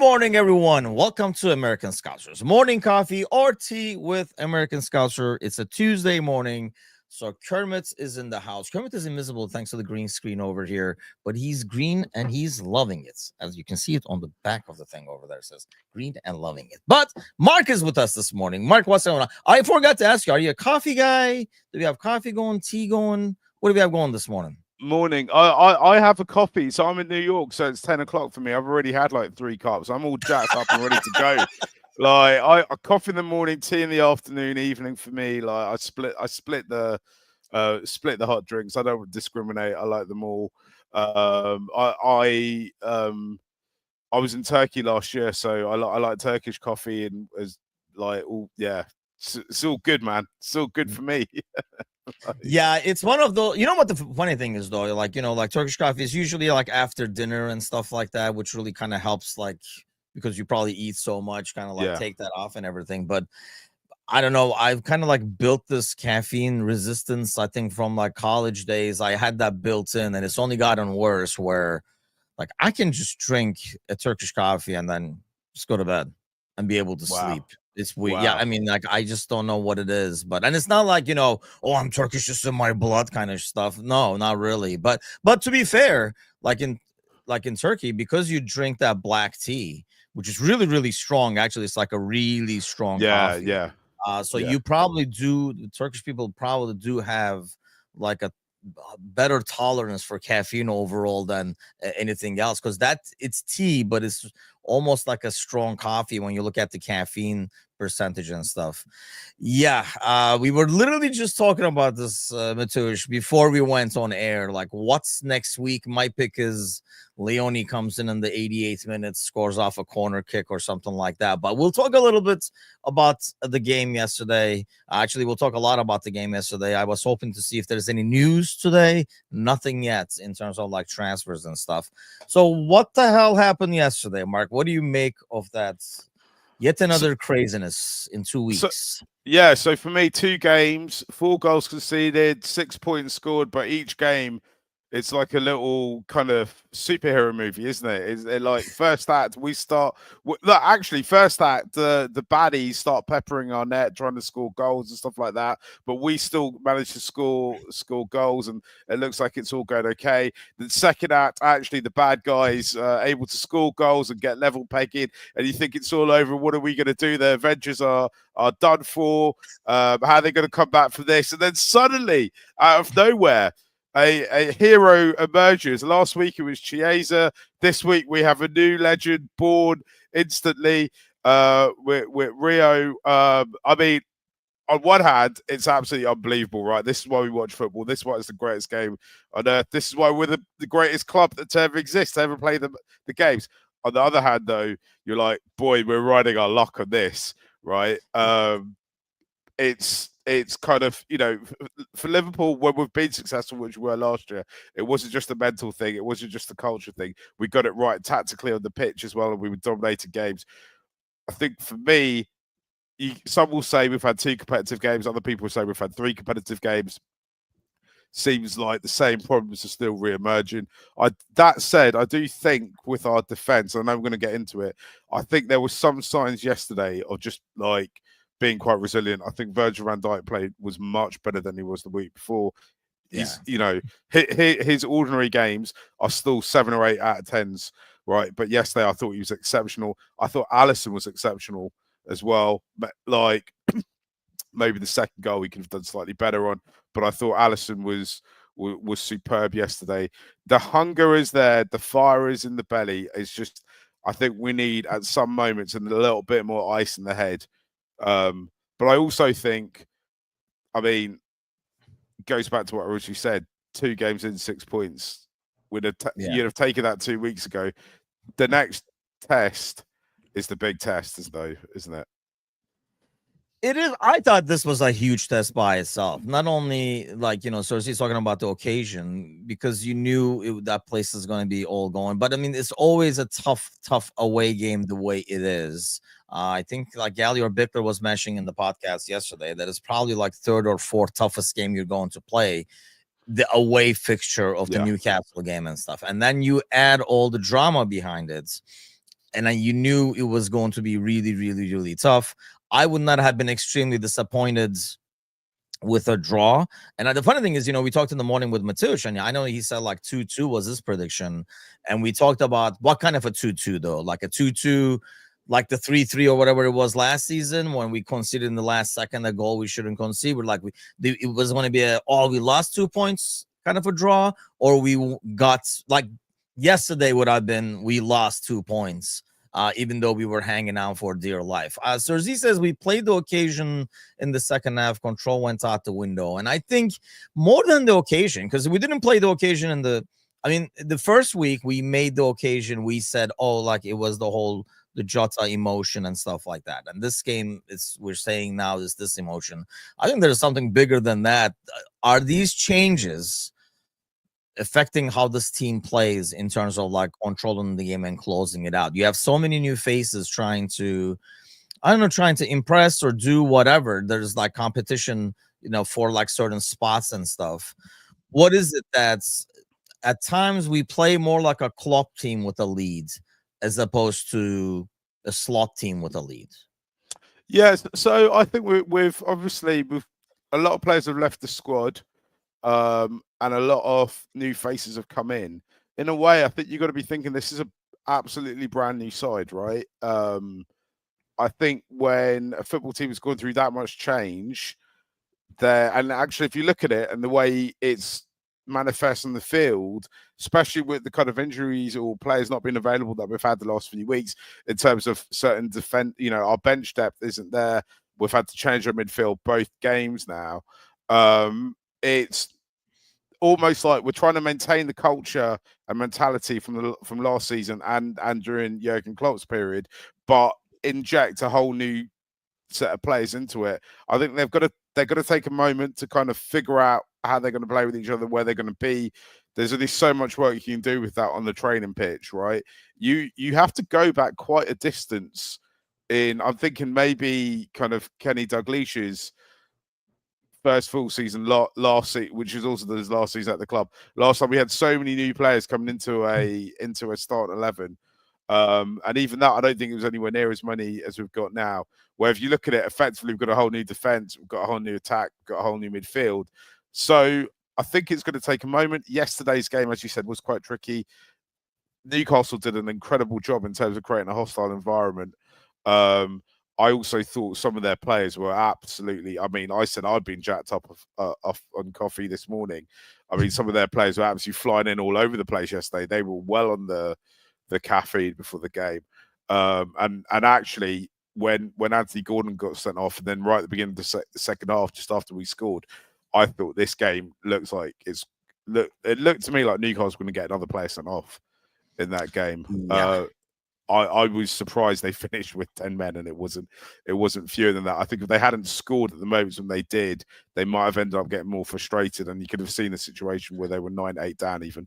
morning, everyone. Welcome to American Scousers Morning Coffee or Tea with American Scouser. It's a Tuesday morning, so Kermit is in the house. Kermit is invisible thanks to the green screen over here, but he's green and he's loving it. As you can see it on the back of the thing over there, it says green and loving it. But Mark is with us this morning. Mark, what's going on? I forgot to ask you, are you a coffee guy? Do we have coffee going, tea going? What do we have going this morning? Morning. I have a coffee, so I'm in New York, so it's 10 o'clock for me. I've already had like 3 cups. I'm all jacked up and ready to go. Like I coffee in the morning, tea in the afternoon, evening for me. Like I split the hot drinks. I don't discriminate. I like them all. I was in Turkey last year, so I like Turkish coffee and as like all it's all good, man. It's all good for me. Yeah, it's one of the, you know what the funny thing is though, like, like Turkish coffee is usually like after dinner and stuff like that, which really kind of helps, like, because you probably eat so much, kind of like take that off and everything. But I don't know, I've kind of like built this caffeine resistance, I think, from like college days. I had that built in, and it's only gotten worse where like I can just drink a Turkish coffee and then just go to bed and be able to sleep. It's weird. Wow. Yeah, I mean, like, I just don't know what it is, and it's not like, oh, I'm Turkish, just in my blood kind of stuff. No, not really. But to be fair, like in Turkey, because you drink that black tea, which is really, really strong. Actually, it's like a really strong coffee. So you probably do. The Turkish people probably do have like a better tolerance for caffeine overall than anything else, because it's tea, but it's almost like a strong coffee when you look at the caffeine percentage and stuff. We were literally just talking about this, Matush, before we went on air. Like, what's next week? My pick is Leone comes in the 88th minute, scores off a corner kick or something like that. But we'll talk a little bit about the game yesterday. Actually, we'll talk a lot about the game yesterday. I was hoping to see if there's any news today. Nothing yet in terms of like transfers and stuff. So what the hell happened yesterday, Mark? What do you make of that? Yet another craziness in 2 weeks. So for me, 2 games, 4 goals conceded, 6 points scored, but each game, it's like a little kind of superhero movie, isn't it? Is it like first act first act the baddies start peppering our net, trying to score goals and stuff like that, but we still manage to score goals, and it looks like it's all going okay. The second act, actually, the bad guys able to score goals and get level pegging, and you think it's all over. What are we going to do? The Avengers are done for. How are they going to come back from this? And then suddenly, out of nowhere, a hero emerges. Last week it was Chiesa. This week we have a new legend born instantly with Rio. I mean, on one hand, it's absolutely unbelievable, right? This is why we watch football. This is why it's the greatest game on earth. This is why we're the greatest club to ever exist, to ever play the games. On the other hand, though, you're like, boy, we're riding our luck on this, right? It's kind of, for Liverpool, when we've been successful, which we were last year, it wasn't just a mental thing. It wasn't just a culture thing. We got it right tactically on the pitch as well, and we were dominating games. I think for me, some will say we've had 2 competitive games. Other people will say we've had 3 competitive games. Seems like the same problems are still re-emerging. That said, I do think with our defence, I know I'm going to get into it, I think there were some signs yesterday of just like being quite resilient. I think Virgil van Dijk was much better than he was the week before. He's, his ordinary games are still 7 or 8 out of 10s, right? But yesterday I thought he was exceptional. I thought Alisson was exceptional as well. But like maybe the second goal we could have done slightly better on. But I thought Alisson was superb yesterday. The hunger is there. The fire is in the belly. It's just, I think we need at some moments a little bit more ice in the head. But I also think, I mean, it goes back to what I originally said, 2 games in, 6 points. You'd have taken that 2 weeks ago. The next test is the big test, isn't it? It is. I thought this was a huge test by itself. Not only like, Cersei's talking about the occasion, because you knew that place is going to be all going. But I mean, it's always a tough away game the way it is. I think like Gally or Bickler was mentioning in the podcast yesterday that it's probably like 3rd or 4th toughest game you're going to play, the away fixture of the Newcastle game and stuff. And then you add all the drama behind it. and you knew it was going to be really, really, really tough. I would not have been extremely disappointed with a draw. And the funny thing is, we talked in the morning with Matush, and I know he said like 2-2 was his prediction. And we talked about what kind of a 2-2, though, like a 2-2, like the 3-3 or whatever it was last season when we conceded in the last second a goal we shouldn't concede. We're like, it was going to be we lost 2 points kind of a draw, or we got like yesterday would have been we lost 2 points. Even though we were hanging out for dear life. Serzi says we played the occasion in the second half. Control went out the window. And I think more than the occasion, because we didn't play the occasion the first week we made the occasion. We said, like it was the Jota emotion and stuff like that. And this game, we're saying now is this emotion. I think there's something bigger than that. Are these changes affecting how this team plays in terms of like controlling the game and closing it out? You have so many new faces trying to impress or do whatever. There's like competition, for like certain spots and stuff. What is it that's at times we play more like a Klopp team with a lead as opposed to a slot team with a lead? Yes. So I think we've obviously a lot of players have left the squad. And a lot of new faces have come in. In a way, I think you've got to be thinking this is a absolutely brand new side, right? I think when a football team has gone through that much change, and actually, if you look at it and the way it's manifests on the field, especially with the kind of injuries or players not being available that we've had the last few weeks, in terms of certain defense, our bench depth isn't there. We've had to change our midfield both games now. It's almost like we're trying to maintain the culture and mentality from last season and during Jurgen Klopp's period, but inject a whole new set of players into it. I think they've got to take a moment to kind of figure out how they're going to play with each other, where they're going to be. There's only so much work you can do with that on the training pitch, right? You have to go back quite a distance. I'm thinking maybe kind of Kenny Dalglish's first full season last season, which is also his last season at the club. Last time we had so many new players coming into a start 11, and even that I don't think it was anywhere near as many as we've got now. Where if you look at it, effectively we've got a whole new defense, we've got a whole new attack, we've got a whole new midfield. So I think it's going to take a moment. Yesterday's game, as you said, was quite tricky. Newcastle did an incredible job in terms of creating a hostile environment. I also thought some of their players were absolutely. I mean, I said I'd been jacked up on coffee this morning. I mean, some of their players were absolutely flying in all over the place yesterday. They were well on the caffeine before the game, and actually when Anthony Gordon got sent off, and then right at the beginning of the second half, just after we scored, I thought this game looks like it looked to me like Newcastle going to get another player sent off in that game. Yeah. I was surprised they finished with 10 men, and it wasn't fewer than that. I think if they hadn't scored at the moments when they did, they might have ended up getting more frustrated, and you could have seen a situation where they were 9-8 down even.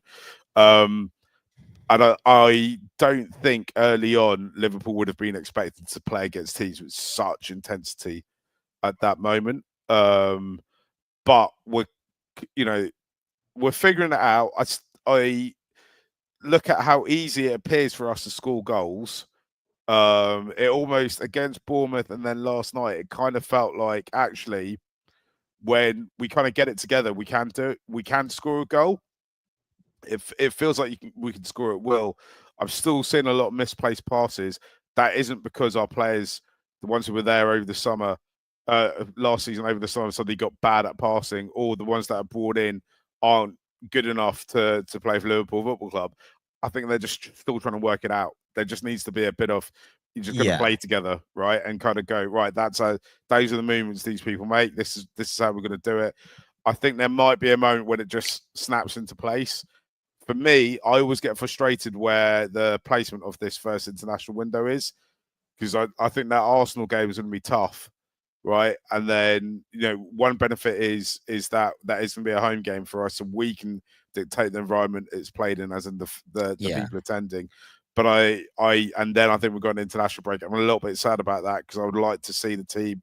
And I don't think early on Liverpool would have been expected to play against teams with such intensity at that moment. But we're figuring it out. I look at how easy it appears for us to score goals. It almost against Bournemouth, and then last night, it kind of felt like actually when we kind of get it together, we can score a goal. It feels like we can score at will. I'm still seeing a lot of misplaced passes. That isn't because our players, the ones who were there over the summer, last season over the summer, suddenly got bad at passing, or the ones that are brought in aren't good enough to play for Liverpool Football Club. I think they're just still trying to work it out. There just needs to be a bit of you're just going to play together, right, and kind of go right. Those are the movements these people make. This is how we're going to do it. I think there might be a moment when it just snaps into place. For me, I always get frustrated where the placement of this first international window is, because I think that Arsenal game is going to be tough, right? And then one benefit is that is going to be a home game for us, and we can dictate the environment it's played in, as in the people attending. But and then I think we've got an international break. I'm a little bit sad about that, because I would like to see the team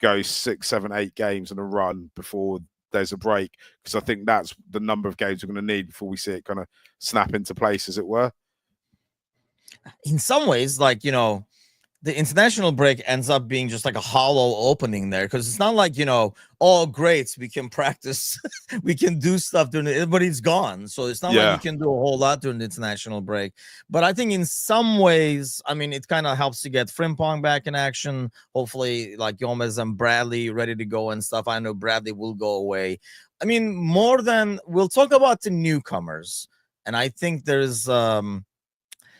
go 6, 7, 8 games in a run before there's a break, because I think that's the number of games we're going to need before we see it kind of snap into place, as it were. in some ways, like, the international break ends up being just like a hollow opening there, because it's not like, oh great, we can practice, we can do stuff during it, everybody's gone, so it's not like you Yeah. can do a whole lot during the international break. But I think in some ways, I mean, it kind of helps to get Frimpong back in action, hopefully, like Gomez and Bradley ready to go and stuff. I know Bradley will go away. I mean, more than, we'll talk about the newcomers, and I think there's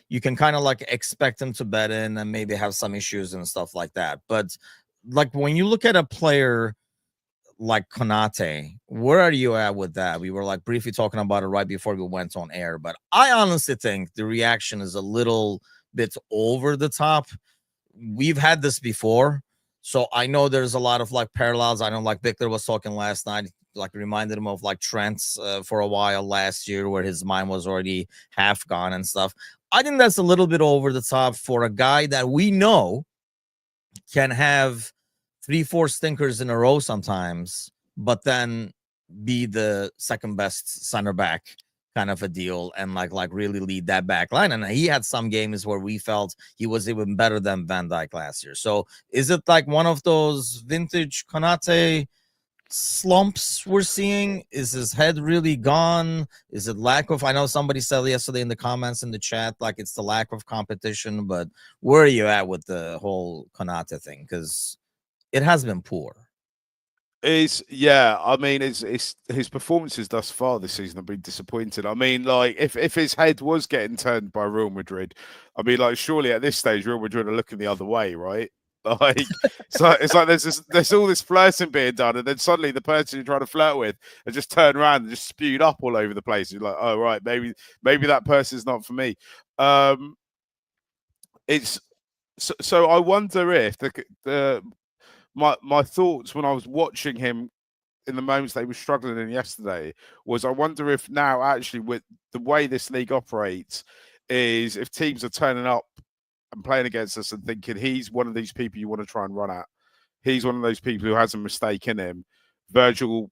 you can kind of like expect them to bet in and maybe have some issues and stuff like that. But like when you look at a player like Konate, where are you at with that? We were like briefly talking about it right before we went on air, but I honestly think the reaction is a little bit over the top. We've had this before, so I know there's a lot of like parallels. I know, like Victor was talking last night, like reminded him of like Trent's for a while last year, where his mind was already half gone and stuff. I think that's a little bit over the top for a guy that we know can have 3-4 stinkers in a row sometimes, but then be the second best center back kind of a deal, and like really lead that back line. And he had some games where we felt he was even better than Van Dijk last year. So is it like one of those vintage Konate slumps we're seeing? Is his head really gone? Is it lack of, I know somebody said yesterday in the comments in the chat, like it's the lack of competition, but where are you at with the whole Konate thing? Because it has been poor. I mean, it's his performances thus far this season have been disappointing. I mean, like if his head was getting turned by Real Madrid, I mean, like surely at this stage Real Madrid are looking the other way, right? Like, so it's like there's all this flirting being done, and then suddenly the person you're trying to flirt with has just turned around and just spewed up all over the place. You're like, oh right, maybe that person's not for me. It's so I wonder if the my thoughts when I was watching him in the moments they were struggling in yesterday was, I wonder if now actually with the way this league operates is if teams are turning up and playing against us and thinking he's one of these people you want to try and run at, he's one of those people who has a mistake in him. Virgil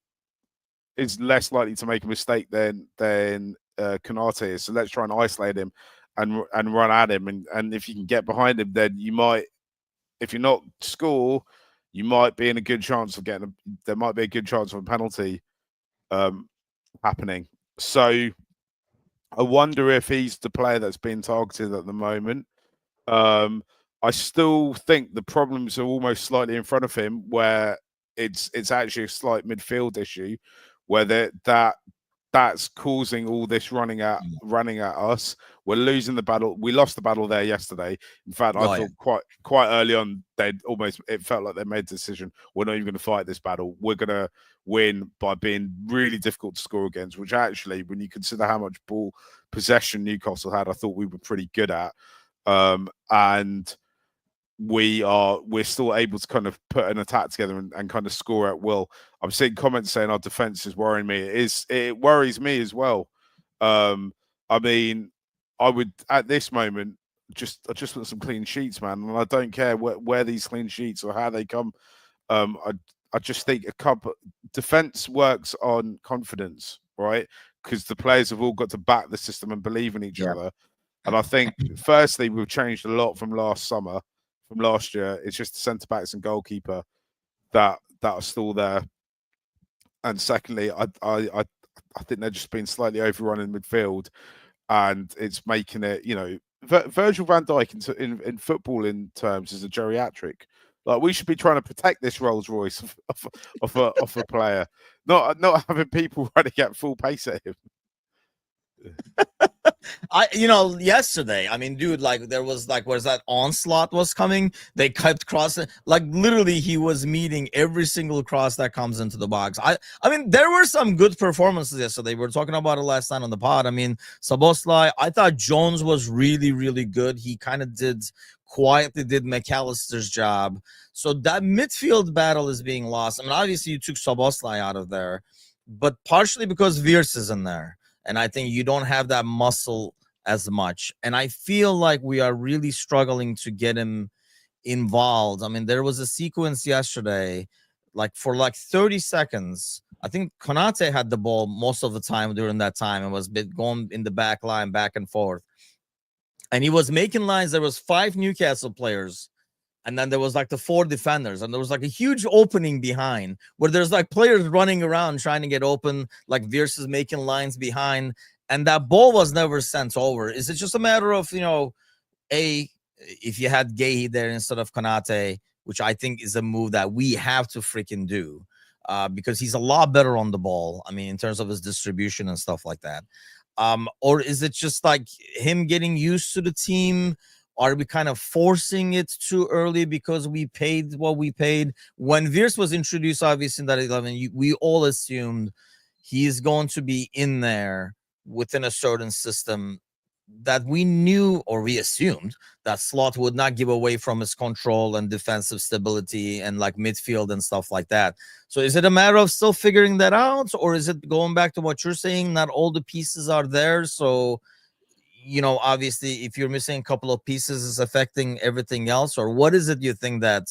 is less likely to make a mistake than Konate is, so let's try and isolate him and run at him, and if you can get behind him, then you might, if you're not score, you might be in a good chance of getting there might be a good chance of a penalty happening. So I wonder if he's the player that's being targeted at the moment. I still think the problems are almost slightly in front of him, where it's actually a slight midfield issue, where that's causing all this running at us. We're losing the battle. We lost the battle there yesterday. In fact, I thought quite early on it felt like they made the decision, we're not even going to fight this battle. We're going to win by being really difficult to score against, which actually, when you consider how much ball possession Newcastle had, I thought we were pretty good at. And we're still able to kind of put an attack together and kind of score at will. I'm seeing comments saying our defense is worrying me. It worries me as well. I mean, I would at this moment I just want some clean sheets, man, and I don't care where these clean sheets or how they come. I just think a couple defense works on confidence, right? Because the players have all got to back the system and believe in each other. And I think, firstly, we've changed a lot from last year. It's just the centre backs and goalkeeper that are still there. And secondly, I think they're just being slightly overrun in midfield, and it's making it, Virgil van Dijk in footballing terms is a geriatric. Like, we should be trying to protect this Rolls Royce of a player, not having people running at full pace at him. Yesterday, I mean, dude, like there was like, where's that onslaught was coming? They kept crossing, like literally he was meeting every single cross that comes into the box. I mean, there were some good performances yesterday. We were talking about it last night on the pod. I mean, Szoboszlai, I thought Jones was really, really good. He kind of quietly did McAllister's job. So that midfield battle is being lost. I mean, obviously you took Szoboszlai out of there, but partially because Wirtz is in there. And I think you don't have that muscle as much. And I feel like we are really struggling to get him involved. I mean, there was a sequence yesterday, like for like 30 seconds. I think Konate had the ball most of the time during that time and was going in the back line back and forth. and he was making lines. There was 5 Newcastle players, and then there was like the 4 defenders, and there was like a huge opening behind where there's like players running around trying to get open, like Versus making lines behind, and that ball was never sent over. Is it just a matter of, if you had Gay there instead of Konate, which I think is a move that we have to freaking do, because he's a lot better on the ball. I mean, in terms of his distribution and stuff like that. Or is it just like him getting used to the team? Are we kind of forcing it too early because we paid what we paid? When Virs was introduced, obviously in that 11, we all assumed he's going to be in there within a certain system that we knew, or we assumed that Slot would not give away from his control and defensive stability and like midfield and stuff like that. So is it a matter of still figuring that out, or is it going back to what you're saying? Not all the pieces are there. So, obviously, if you're missing a couple of pieces, is affecting everything else, or what is it you think that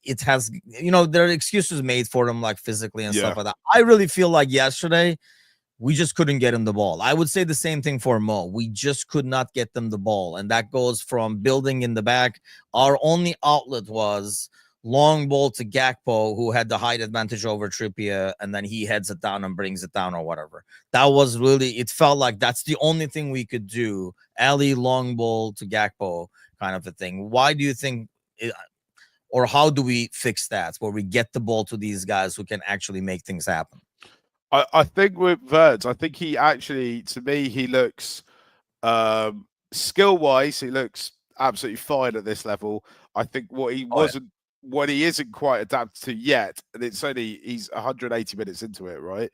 it has? There are excuses made for them, like physically and stuff like that. I really feel like yesterday we just couldn't get him the ball. I would say the same thing for Mo. We just could not get them the ball. And that goes from building in the back. Our only outlet was long ball to Gakpo, who had the height advantage over Trippier, and then he heads it down and brings it down or whatever. That was really, it felt like that's the only thing we could do. Ali, long ball to Gakpo kind of a thing. Why do you think, or how do we fix that, where we get the ball to these guys who can actually make things happen? I think with Verts, I think he actually, to me, he looks skill-wise, he looks absolutely fine at this level. I think what he isn't quite adapted to yet, and he's 180 minutes into it, right?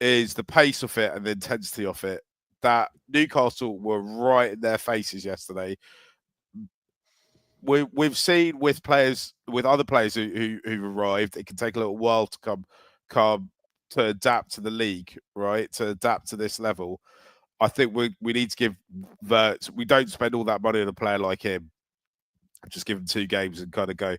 Is the pace of it and the intensity of it. That Newcastle were right in their faces yesterday. We've seen with other players who've arrived, it can take a little while to come to adapt to the league, right? To adapt to this level. I think we need to give Vert. We don't spend all that money on a player like him. Just give him 2 games and kind of go.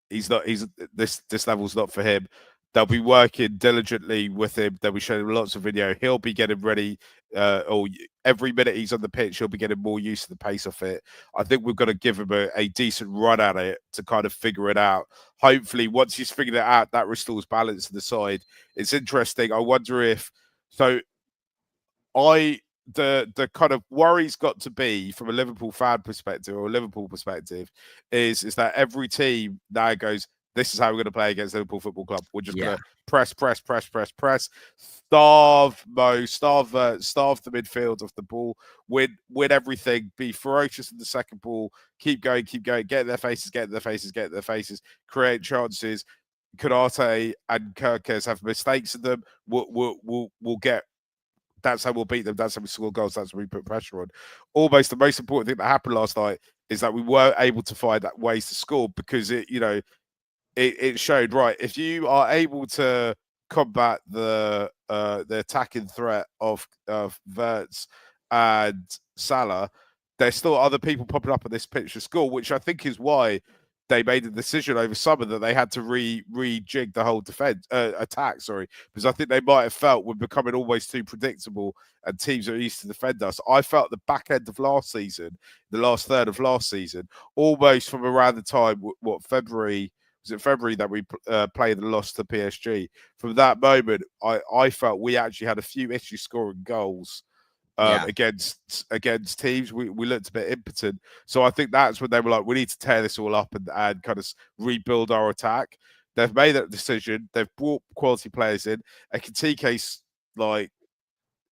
This level's not for him. They'll be working diligently with him. They'll be showing him lots of video. He'll be getting ready. Or every minute he's on the pitch, he'll be getting more used to the pace of it. I think we've got to give him a decent run at it to kind of figure it out. Hopefully, once he's figured it out, that restores balance to the side. It's interesting. I wonder if so. The kind of worry's got to be from a Liverpool fan perspective or a Liverpool perspective is that every team now goes, this is how we're going to play against Liverpool Football Club. We're just going to press, starve the midfield of the ball, win everything, be ferocious in the second ball, keep going, get in their faces, create chances. Konate and Kirkes have mistakes in them. We'll get. That's how we'll beat them. That's how we score goals. That's how we put pressure on. Almost the most important thing that happened last night is that we were able to find that ways to score because it showed, right, if you are able to combat the attacking threat of Verts and Salah, there's still other people popping up on this pitch to score, which I think is why they made the decision over summer that they had to rejig the whole attack, because I think they might have felt we're becoming almost too predictable and teams are used to defend us. I felt the back end of last season, the last third of last season, almost from around the time, February, was it February that we played and lost to PSG? From that moment, I felt we actually had a few issues scoring goals against teams. We looked a bit impotent. So I think that's when they were like, we need to tear this all up and kind of rebuild our attack. They've made that decision. They've brought quality players in. Ekitike's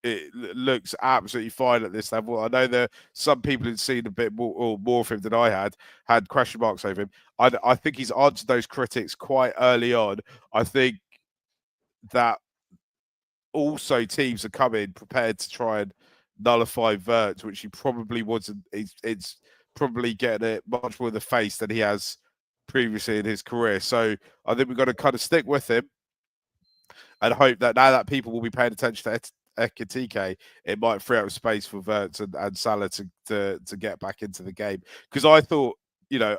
it looks absolutely fine at this level. I know there some people who'd seen a bit more of him than I had question marks over him. I think he's answered those critics quite early on. I think that also teams are coming prepared to try and nullify Vert, which he probably wasn't. It's probably getting it much more in the face than he has previously in his career. So I think we've got to kind of stick with him and hope that now that people will be paying attention to Ekitike, it might free up space for Vert and Salah to get back into the game. Because I thought,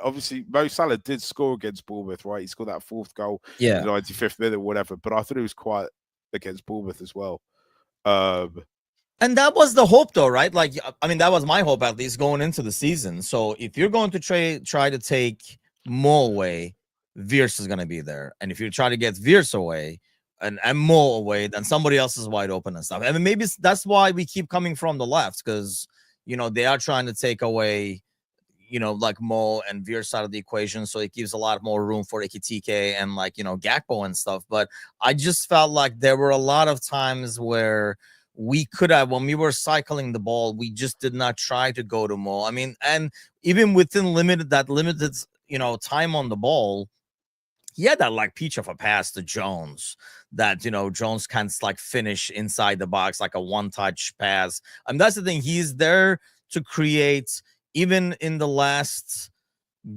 obviously Mo Salah did score against Bournemouth, right? He scored that 4th goal in the 95th minute or whatever. But I thought it was quite against Bournemouth as well. And that was the hope, though, right? Like, I mean, that was my hope at least going into the season. So if you're going to try to take Mo away, Veers is going to be there, and if you try to get Veers away and Mo away, then somebody else is wide open and stuff. I mean, maybe that's why we keep coming from the left, because they are trying to take away like Mo and Veer side of the equation. So it gives a lot more room for Ikitike and Gakpo and stuff. But I just felt like there were a lot of times where we could have, when we were cycling the ball, we just did not try to go to Mo. I mean, and even within limited time on the ball, he had that like peach of a pass to Jones that Jones can't like finish inside the box like a one-touch pass. That's the thing. He's there to create. Even in the last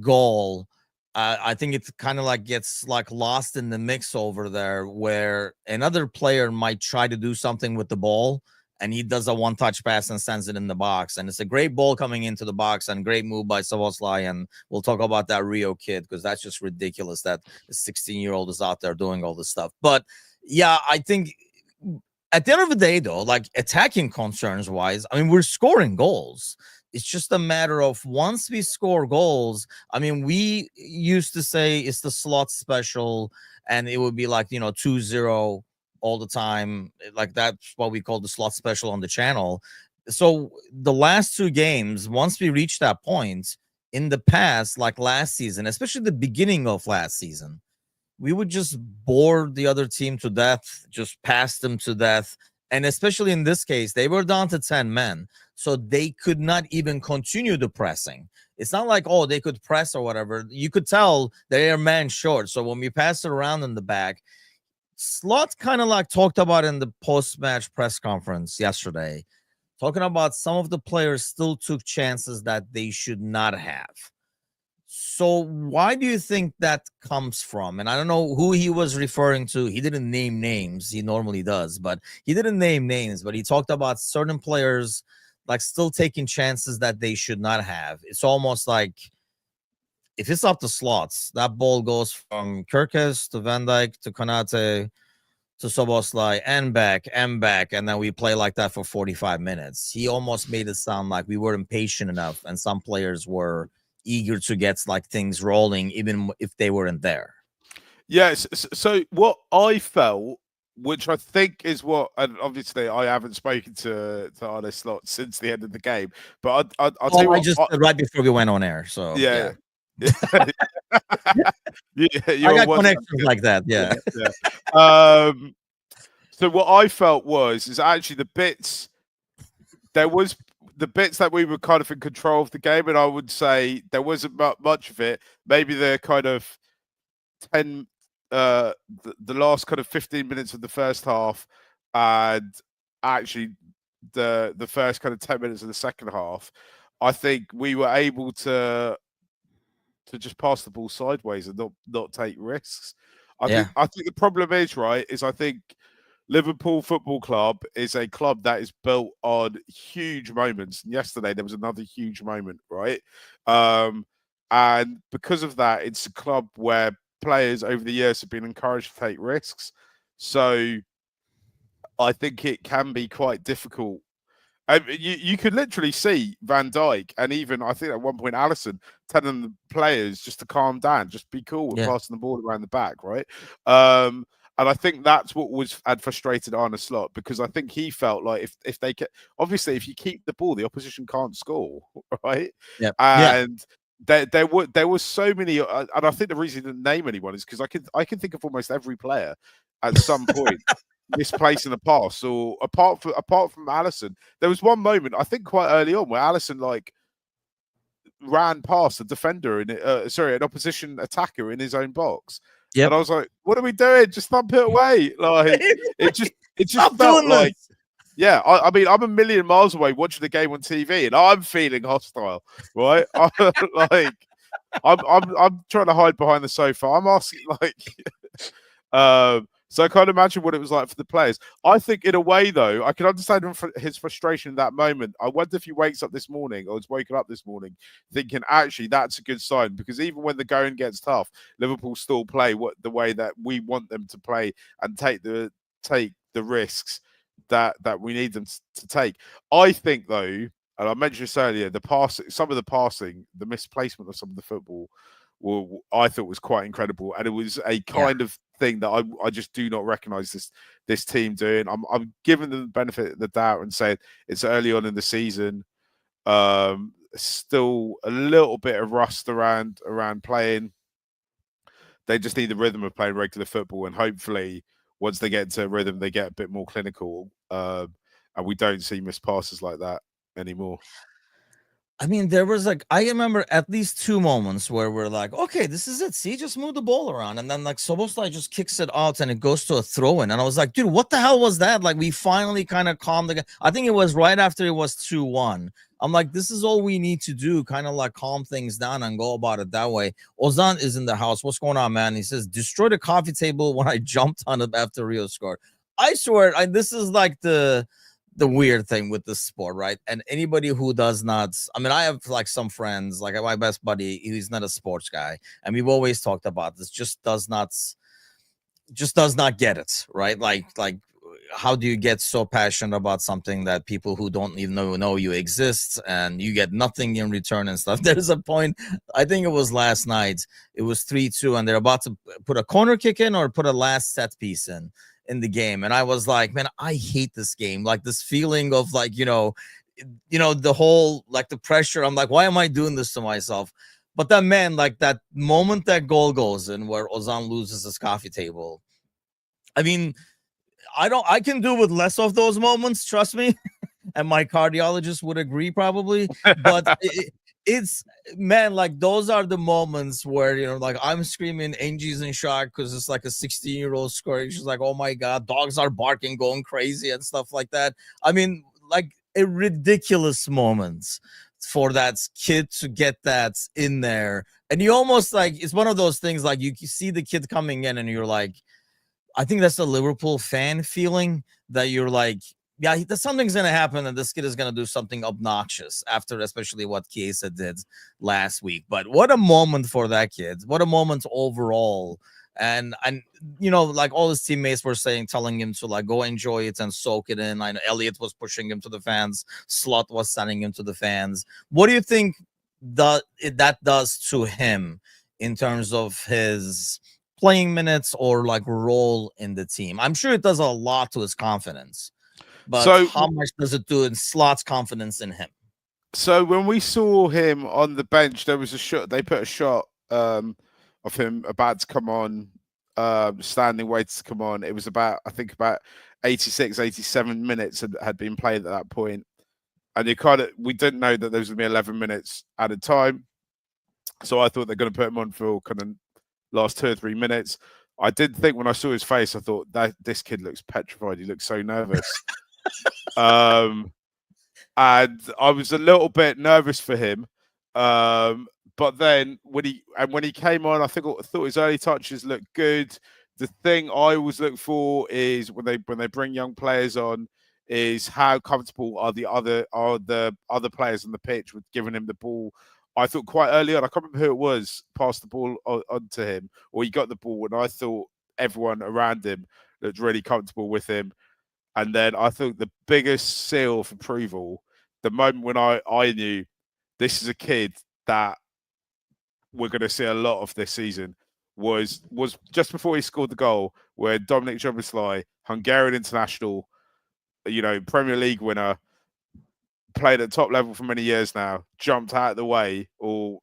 goal, I think it kind of like gets like lost in the mix over there, where another player might try to do something with the ball and he does a one-touch pass and sends it in the box. And it's a great ball coming into the box and great move by Szoboszlai. And we'll talk about that Rio kid, because that's just ridiculous that a 16-year-old is out there doing all this stuff. But yeah, I think at the end of the day, though, like attacking concerns wise, I mean, we're scoring goals. It's just a matter of once we score goals. I mean, we used to say it's the slot special, and it would be like 2-0 all the time. Like that's what we call the slot special on the channel. So the last two games, once we reach that point in the past, like last season, especially the beginning of last season, we would just bore the other team to death, just pass them to death. And especially in this case, they were down to 10 men. So they could not even continue the pressing. It's not like, oh, they could press or whatever. You could tell they are man short. So when we passed it around in the back, Slot kind of like talked about in the post-match press conference yesterday, talking about some of the players still took chances that they should not have. So why do you think that comes from? And I don't know who he was referring to. He didn't name names. He normally does, but he didn't name names. But he talked about certain players like still taking chances that they should not have. It's almost like if it's up to Slots, that ball goes from Kirkes to Van Dijk to Konate to Szoboszlai and back, and then we play like that for 45 minutes. He almost made it sound like we were impatient enough, and some players were eager to get like things rolling, even if they weren't there. Yes. So what I felt, which I think is what, and obviously I haven't spoken to Arne Slot since the end of the game, but I'll tell you what. I just right before we went on air, so yeah. Yeah, I got connections like that. Yeah. So what I felt is actually the bits that we were kind of in control of the game, and I would say there wasn't much of it. Maybe the kind of 10, the last kind of 15 minutes of the first half, and actually the first kind of 10 minutes of the second half. I think we were able to just pass the ball sideways and not take risks. I think the problem is I think Liverpool Football Club is a club that is built on huge moments. And yesterday there was another huge moment, right? And because of that, it's a club where players over the years have been encouraged to take risks. So I think it can be quite difficult. You could literally see Van Dijk and even I think at one point Alisson telling the players just to calm down, just be cool with passing the ball around the back, right? And I think that's what had frustrated Arne Slot, because I think he felt like if they get, obviously if you keep the ball, the opposition can't score, right? Yeah. And there were so many, and I think the reason he didn't name anyone is because I can think of almost every player at some point misplacing a pass, or apart from Alisson, there was one moment I think quite early on where Alisson like ran past a defender in an opposition attacker in his own box. Yep. And I was like, what are we doing? Just thump it away. Like it just felt like this. Yeah, I mean, I'm a million miles away watching the game on TV, and I'm feeling hostile, right? I'm trying to hide behind the sofa. I'm asking so I can't imagine what it was like for the players. I think in a way, though, I can understand his frustration in that moment. I wonder if he wakes up this morning or has woken up this morning thinking, actually, that's a good sign, because even when the going gets tough, Liverpool still play the way that we want them to play and take the risks. that we need them to take. I think though, and I mentioned this earlier, some of the passing, the misplacement of some of the football, I thought was quite incredible, and it was a Yeah. kind of thing that I just do not recognise this team doing. I'm giving them the benefit of the doubt and saying it's early on in the season. Still a little bit of rust around playing. They just need the rhythm of playing regular football, and hopefully, once they get into a rhythm, they get a bit more clinical, and we don't see missed passes like that anymore. I mean, there was like, I remember at least 2 moments where we're like, okay, this is it. See, just move the ball around. And then like Soboslai just kicks it out and it goes to a throw in. And I was like, dude, what the hell was that? Like, we finally kind of calmed the guy. I think it was right after it was 2-1. I'm like, this is all we need to do, kind of like calm things down and go about it that way. Ozan is in the house. What's going on, man? He says, destroy the coffee table when I jumped on it after Rio scored. I swear, this is like the weird thing with this sport, right? And anybody who does not, I mean, I have like some friends, like my best buddy, he's not a sports guy, and we've always talked about this, just does not get it, right? Like how do you get so passionate about something that people who don't even know you exist, and you get nothing in return and stuff? There's a point, I think it was last night, it was 3-2 and they're about to put a corner kick in or put a last set piece in the game, and I was like, man, I hate this game. Like this feeling of like, the whole, like the pressure. I'm like, why am I doing this to myself? But that, man, like that moment that goal goes in where Ozan loses his coffee table, I mean, I can do with less of those moments, trust me. And my cardiologist would agree probably, but it's, man, like those are the moments where, like I'm screaming, Angie's in shock because it's like a 16-year-old scoring. She's like, oh my god, dogs are barking, going crazy and stuff like that. I mean, like a ridiculous moments for that kid to get that in there. And you almost like, it's one of those things, like you see the kid coming in and you're like, I think that's the Liverpool fan feeling, that you're like, yeah, something's going to happen and this kid is going to do something obnoxious after, especially what Chiesa did last week. But what a moment for that kid. What a moment overall. And like all his teammates were telling him to like go enjoy it and soak it in. I know Elliot was pushing him to the fans. Slot was sending him to the fans. What do you think that does to him in terms of his playing minutes or like role in the team? I'm sure it does a lot to his confidence, but So, how much does it do in Slot's confidence in him? so when we saw him on the bench, there was a shot. They put a shot of him about to come on, standing waiting to come on. It was about, I think, about 86, 87 minutes had been played at that point. And we didn't know that there was going to be 11 minutes at a time. So I thought they're going to put him on for kind of last 2 or 3 minutes. I did think when I saw his face, I thought that this kid looks petrified. He looks so nervous. And I was a little bit nervous for him. But then when he came on, I thought his early touches looked good. The thing I always look for is when they bring young players on, is how comfortable are the other players on the pitch with giving him the ball. I thought quite early on, I can't remember who it was, passed the ball on to him, or he got the ball, and I thought everyone around him looked really comfortable with him. And then I think the biggest seal of approval, the moment when I knew this is a kid that we're going to see a lot of this season, was just before he scored the goal, where Dominic Szoboszlai, Hungarian international, Premier League winner, played at top level for many years now, jumped out of the way, or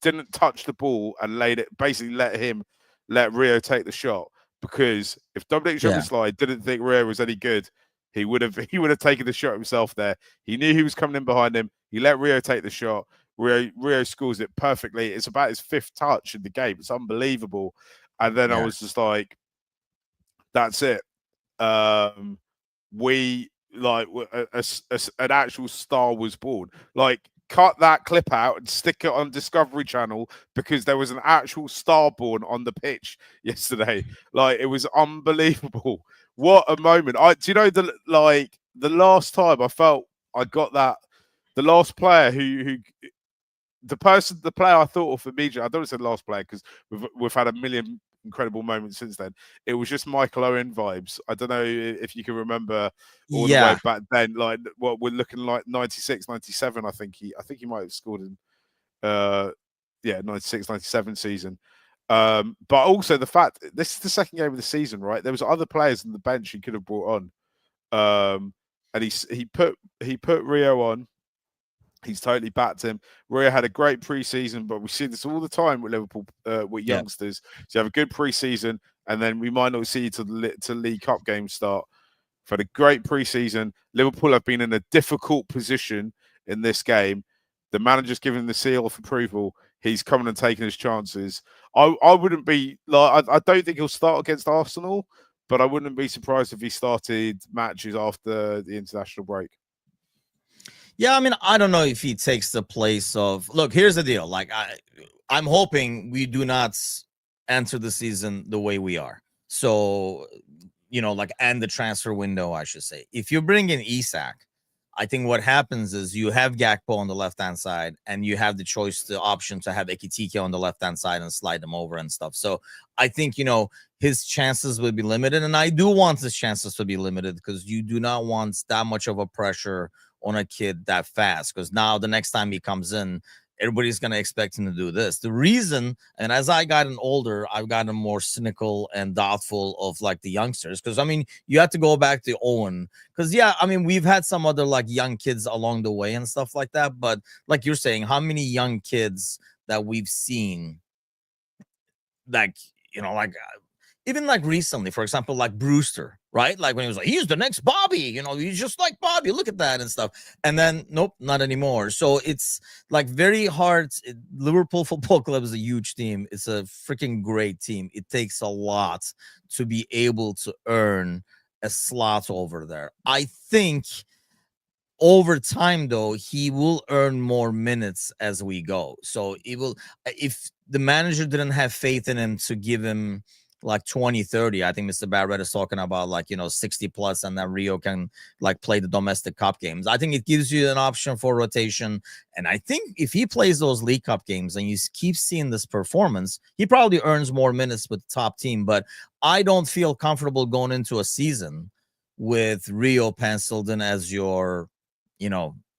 didn't touch the ball and let Rio take the shot. Because if Dominic Szoboszlai didn't think Rio was any good, he would have taken the shot himself there. He knew he was coming in behind him. He let Rio take the shot. Rio scores it perfectly. It's about his 5th touch in the game. It's unbelievable. And then I was just like, that's it. We an actual star was born. Like, cut that clip out and stick it on Discovery Channel, because there was an actual star born on the pitch yesterday. Like, it was unbelievable. What a moment. Do you know the last time I felt I got that, the last player the player I thought of immediately, I don't want to say the last player because we've had a million incredible moments since then. It was just Michael Owen vibes. I don't know if you can remember all the way Yeah, back then, like what we're looking like 96, 97. I think he might have scored in 96, 97 season. But also the fact this is the second game of the season, right? There was other players on the bench he could have brought on. And he put Rio on. He's totally backed him. Rio had a great preseason, but we see this all the time with Liverpool, with yeah. youngsters. So you have a good preseason, and then we might not see you to League Cup games start. For the great preseason, Liverpool have been in a difficult position in this game. The manager's given the seal of approval. He's coming and taking his chances. I wouldn't be like I don't think he'll start against Arsenal, but I wouldn't be surprised if he started matches after the international break. Yeah, I mean, I don't know if he takes the place of. Look, here's the deal. Like, I'm hoping we do not enter the season the way we are. So, like, end the transfer window, I should say. If you bring in Isak, I think what happens is you have Gakpo on the left hand side, and you have the option to have Ekitike on the left hand side and slide them over and stuff. So I think his chances will be limited, and I do want his chances to be limited because you do not want that much of a pressure on a kid that fast. Because now the next time he comes in, everybody's going to expect him to do this. The reason, and as I gotten older, I've gotten more cynical and doubtful of like the youngsters. Because I mean, you have to go back to Owen. Because I mean, we've had some other like young kids along the way and stuff like that. But like you're saying, how many young kids that we've seen, like like even like recently, for example, like Brewster, right? Like when he was like, he's the next Bobby, he's just like Bobby. Look at that and stuff. And then, nope, not anymore. So it's like very hard. Liverpool Football Club is a huge team. It's a freaking great team. It takes a lot to be able to earn a slot over there. I think over time, though, he will earn more minutes as we go. So it will, if the manager didn't have faith in him to give him like 20, 30, I think Mr. Barrett is talking about like 60 plus, and that Rio can like play the domestic cup games. I think it gives you an option for rotation. And I think if he plays those League Cup games and you keep seeing this performance, he probably earns more minutes with the top team. But I don't feel comfortable going into a season with Rio penciled in as your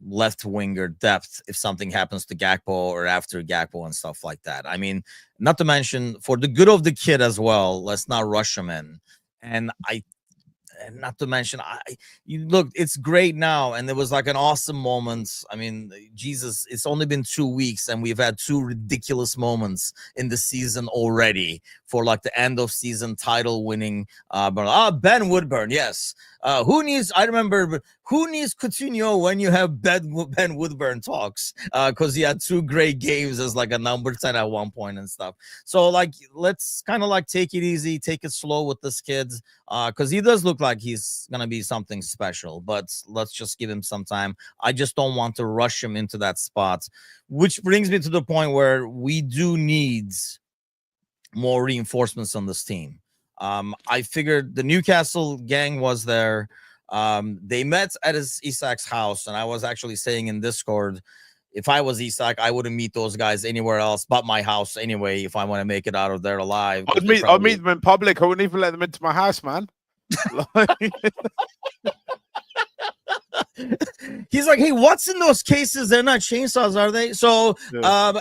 left winger depth if something happens to Gakpo or after Gakpo and stuff like that. I mean, not to mention for the good of the kid as well, let's not rush him in. And not to mention, you look, it's great now, and there was like an awesome moment. I mean, Jesus, it's only been 2 weeks, and we've had 2 ridiculous moments in the season already for like the end of season title winning. Ben Woodburn, yes. Who needs Coutinho when you have Ben Woodburn talks? Because he had 2 great games as like a number 10 at one point and stuff. So like, let's kind of like take it easy, take it slow with this kid. Because he does look like he's gonna be something special, but let's just give him some time. I just don't want to rush him into that spot, which brings me to the point where we do need more reinforcements on this team. I figured the Newcastle gang was there. They met at Isak's house, and I was actually saying in Discord, if I was Isak, I wouldn't meet those guys anywhere else but my house anyway, if I want to make it out of there alive. I'd meet them in public. I wouldn't even let them into my house, man. He's like, hey, what's in those cases? They're not chainsaws, are they? So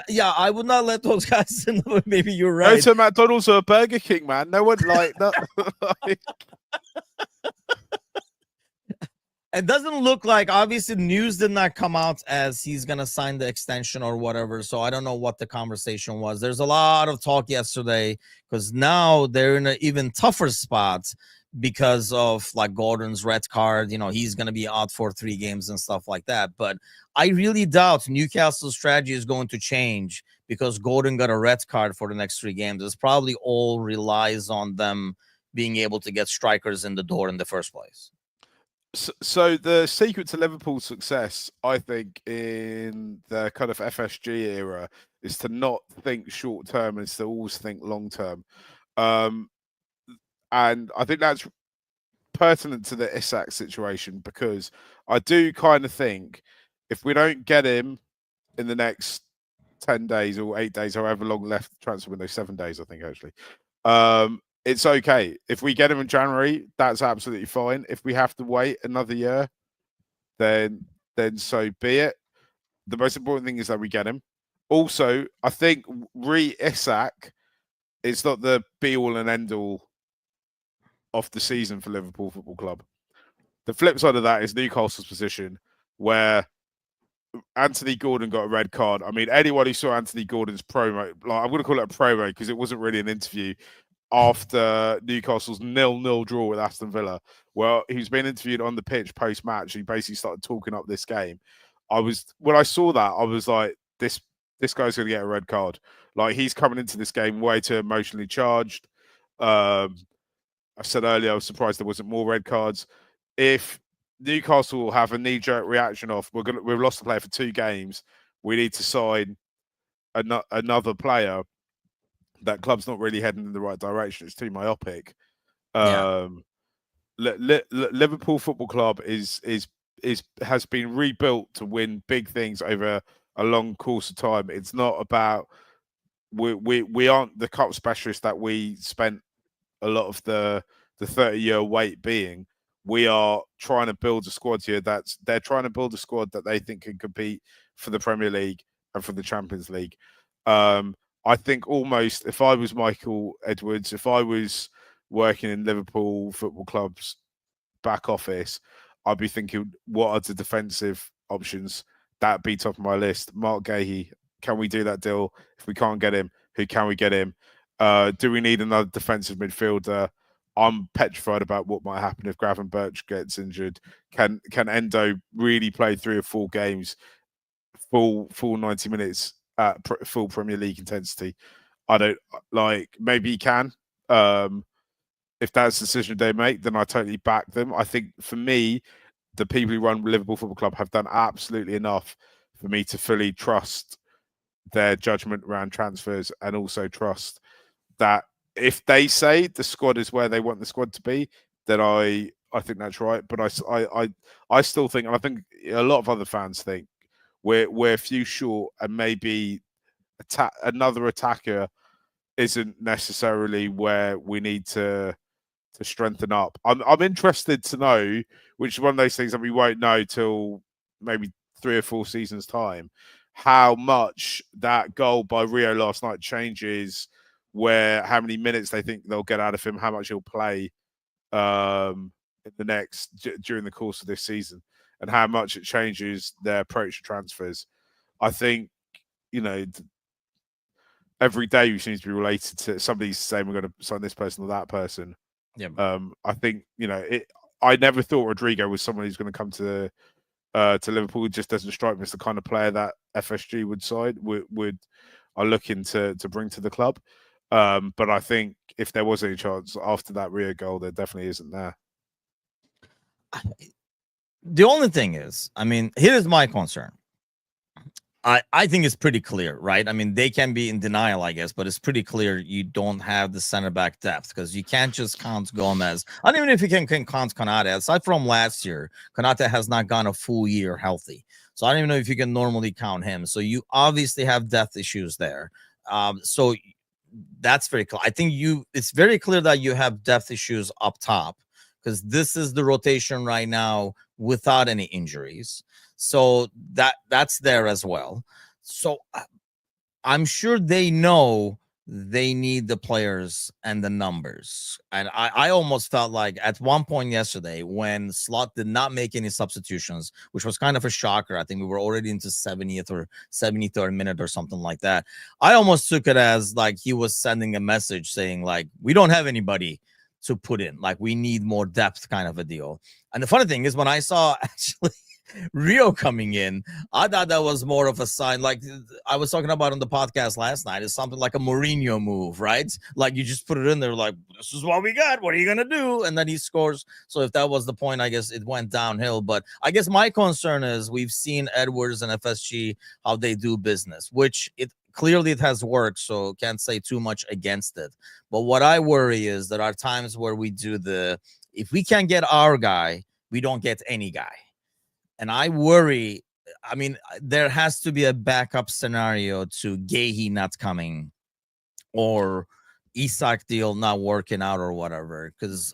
yeah, I would not let those guys in. Maybe you're right. Go to McDonald's or Burger King, man. No one like that. It doesn't look like, obviously, news did not come out as he's going to sign the extension or whatever. So I don't know what the conversation was. There's a lot of talk yesterday because now they're in an even tougher spot because of like Gordon's red card. He's going to be out for 3 games and stuff like that. But I really doubt Newcastle's strategy is going to change because Gordon got a red card for the next 3 games. It's probably all relies on them being able to get strikers in the door in the first place. So the secret to Liverpool's success, I think, in the kind of FSG era, is to not think short term and to always think long term. And I think that's pertinent to the Isak situation, because I do kind of think if we don't get him in the next 10 days or 8 days, however long left the transfer window, 7 days, I think, actually. It's okay. If we get him in January, that's absolutely fine. If we have to wait another year, then so be it. The most important thing is that we get him. Also, I think Isak is not the be all and end all of the season for Liverpool Football Club. The flip side of that is Newcastle's position, where Anthony Gordon got a red card. I mean, anyone who saw Anthony Gordon's promo, like I'm going to call it a promo because it wasn't really an interview, after Newcastle's 0-0 draw with Aston Villa, where he's been interviewed on the pitch post-match. He basically started talking up this game. When I saw that, I was like, this guy's going to get a red card. Like, he's coming into this game way too emotionally charged. I said earlier, I was surprised there wasn't more red cards. If Newcastle have a knee-jerk reaction of we've lost the player for 2 games, we need to sign another player, that club's not really heading in the right direction. It's too myopic. Liverpool Football Club has been rebuilt to win big things over a long course of time. It's not about we aren't the cup specialist that we spent a lot of the 30-year wait being. We are trying to build a squad here they're trying to build a squad that they think can compete for the Premier League and for the Champions League. I think almost, if I was Michael Edwards, if I was working in Liverpool Football Club's back office, I'd be thinking, what are the defensive options? That'd be top of my list. Mark Gahey, can we do that deal? If we can't get him, who can we get him? Do we need another defensive midfielder? I'm petrified about what might happen if Gravenberch gets injured. Can Endo really play 3 or 4 games, full 90 minutes at full Premier League intensity? I don't like. Maybe he can. If that's the decision they make, then I totally back them. I think for me, the people who run Liverpool Football Club have done absolutely enough for me to fully trust their judgment around transfers, and also trust that if they say the squad is where they want the squad to be, then I think that's right. But I still think, and I think a lot of other fans think, we're a few short, and maybe another attacker isn't necessarily where we need to strengthen up. I'm interested to know, which is one of those things that we won't know till maybe 3 or 4 seasons time, how much that goal by Rio last night changes how many minutes they think they'll get out of him, how much he'll play during the course of this season, and how much it changes their approach to transfers. I think, every day we seem to be related to somebody saying we're going to sign this person or that person. Yeah. I think, I never thought Rodrigo was someone who's going to come to Liverpool. It just doesn't strike me as the kind of player that FSG are looking to bring to the club. But I think if there was any chance after that Rio goal, there definitely isn't there. The only thing is, here's my concern. I think it's pretty clear, right? They can be in denial, I guess, but it's pretty clear you don't have the center back depth, because you can't just count Gomez. I don't even know if you can count Konate. Aside from last year, Konate has not gone a full year healthy. So I don't even know if you can normally count him. So you obviously have depth issues there. So that's very clear. I think it's very clear that you have depth issues up top, because this is the rotation right now without any injuries. So that's there as well. So I'm sure they know they need the players and the numbers. And I almost felt like at one point yesterday, when Slot did not make any substitutions, which was kind of a shocker. I think we were already into 70th or 73rd minute or something like that. I almost took it as like he was sending a message saying, like, we don't have anybody to put in. Like, we need more depth, kind of a deal. And the funny thing is, when I saw actually Rio coming in, I thought that was more of a sign, like I was talking about on the podcast last night, is something like a Mourinho move, right? Like, you just put it in there, like, this is what we got, what are you gonna do? And then he scores. So if that was the point, I guess it went downhill. But I guess my concern is, we've seen Edwards and FSG, how they do business, which it has worked, so can't say too much against it. But what I worry is there are times where we do if we can't get our guy, we don't get any guy. And I worry, there has to be a backup scenario to Gahey not coming, or, Isak deal not working out or whatever, because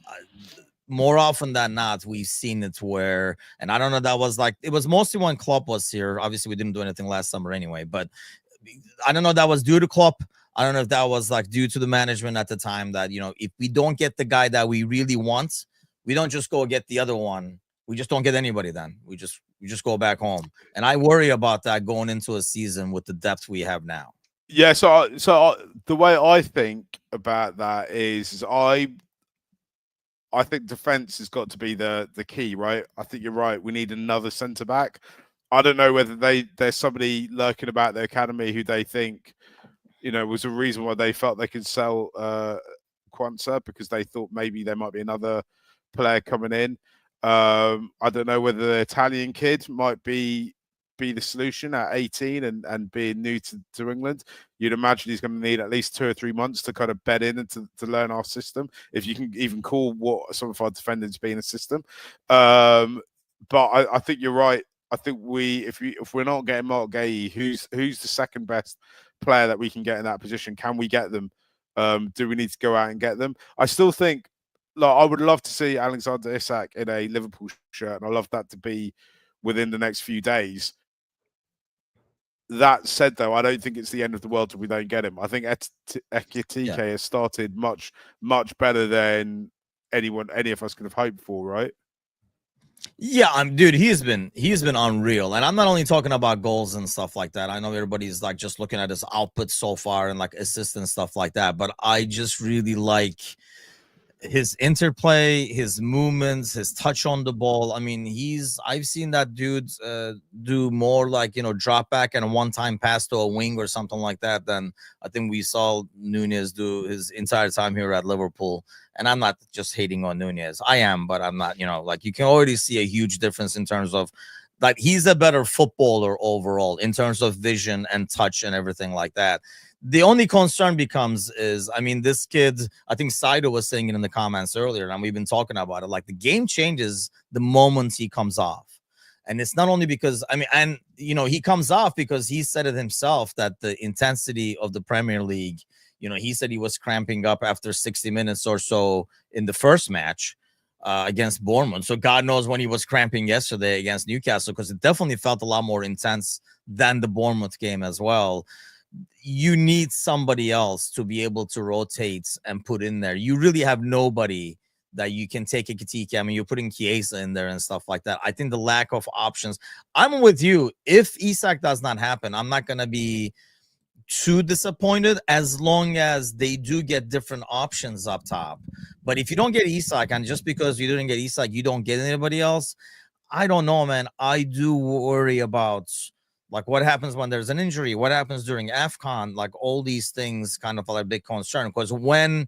more often than not, we've seen it where, and I don't know, that was like, it was mostly when Klopp was here. Obviously, we didn't do anything last summer anyway, but I don't know if that was due to Klopp. I don't know if that was like due to the management at the time that, if we don't get the guy that we really want, we don't just go get the other one. We just don't get anybody then. We just go back home. And I worry about that going into a season with the depth we have now. Yeah, the way I think about that is I think defense has got to be the key, right? I think you're right. We need another centre back. I don't know whether there's somebody lurking about the academy who they think, was a reason why they felt they could sell Quansah, because they thought maybe there might be another player coming in. I don't know whether the Italian kid might be the solution at 18 and being new to England. You'd imagine he's going to need at least 2 or 3 months to kind of bed in and to learn our system, if you can even call what some of our defenders being a system. But I think you're right. I think if we're not getting Mark Gay, who's the second best player that we can get in that position? Can we get them? Do we need to go out and get them? I still think, I would love to see Alexander Isak in a Liverpool shirt, and I love that to be within the next few days. That said, though, I don't think it's the end of the world if we don't get him. I think Ekitike has started much, much better than any of us could have hoped for, right? Yeah, dude, he's been unreal. And I'm not only talking about goals and stuff like that. I know everybody's like just looking at his output so far and like assists and stuff like that, but I just really like his interplay, his movements, his touch on the ball. I mean, I've seen that dude do more like, drop back and a one-time pass to a wing or something like that than I think we saw Nunez do his entire time here at Liverpool. And I'm not just hating on Nunez. I am, but I'm not, like you can already see a huge difference in terms of like he's a better footballer overall in terms of vision and touch and everything like that. The only concern becomes is, I mean, this kid, I think Saido was saying it in the comments earlier, and we've been talking about it. Like the game changes the moment he comes off. And it's not only because, I mean, and, he comes off because he said it himself that the intensity of the Premier League, he said he was cramping up after 60 minutes or so in the first match against Bournemouth. So God knows when he was cramping yesterday against Newcastle, because it definitely felt a lot more intense than the Bournemouth game as well. You need somebody else to be able to rotate and put in there. You really have nobody that you can take a Ekitike. I mean, you're putting Chiesa in there and stuff like that. I think the lack of options. I'm with you. If Isak does not happen, I'm not going to be too disappointed as long as they do get different options up top. But if you don't get Isak, and just because you didn't get Isak, you don't get anybody else, I don't know, man. I do worry about like what happens when there's an injury, what happens during AFCON, like all these things kind of are a big concern. Because when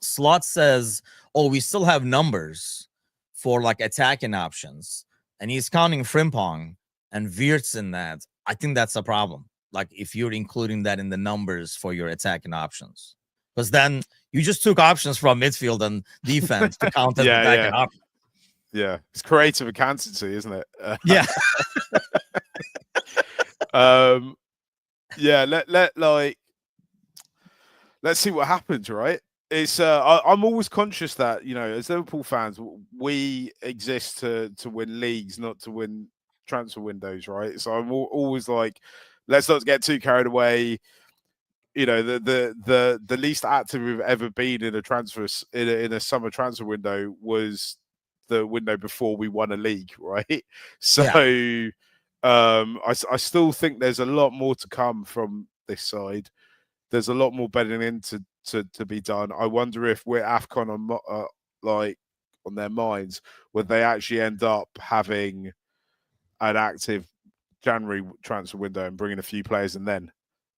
Slot says, oh, we still have numbers for like attacking options, and he's counting Frimpong and Wirtz in that, I think that's a problem. Like if you're including that in the numbers for your attacking options, because then you just took options from midfield and defense to count as attacking options. Yeah, it's creative accountancy, isn't it? Yeah. Let's see what happens, right? It's I'm always conscious that, as Liverpool fans, we exist to win leagues, not to win transfer windows, right? So I'm always like, let's not get too carried away. The least active we've ever been in a transfer in a summer transfer window was the window before we won a league, right? So I still think there's a lot more to come from this side. There's a lot more bedding in to be done. I wonder if we're AFCON on their minds, would they actually end up having an active January transfer window and bringing a few players in then?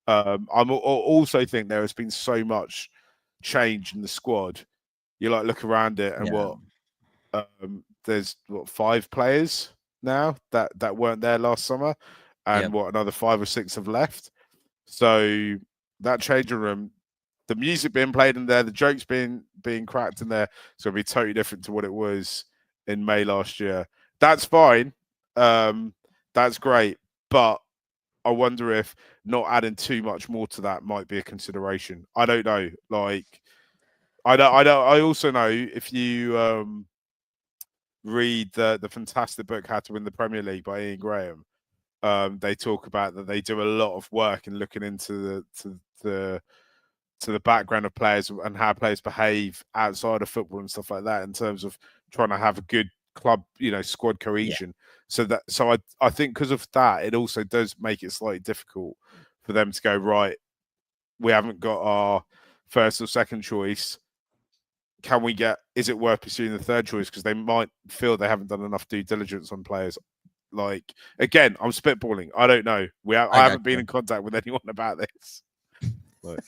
I also think there has been so much change in the squad. You look around it and there's 5 players now that weren't there last summer, and another 5 or 6 have left. So that changing room, the music being played in there, the jokes being cracked in there, it's going to be totally different to what it was in May last year. That's fine. That's great. But I wonder if not adding too much more to that might be a consideration. I don't know. Like, I don't. I also know if you read the fantastic book How to Win the Premier League by Ian Graham, they talk about that they do a lot of work in looking into the background of players and how players behave outside of football and stuff like that in terms of trying to have a good club, squad cohesion. Yeah. So I think because of that, it also does make it slightly difficult for them to go, right, we haven't got our first or second choice. Is it worth pursuing the third choice? Because they might feel they haven't done enough due diligence on players. Like, again, I'm spitballing. I don't know. I haven't been in contact with anyone about this. But.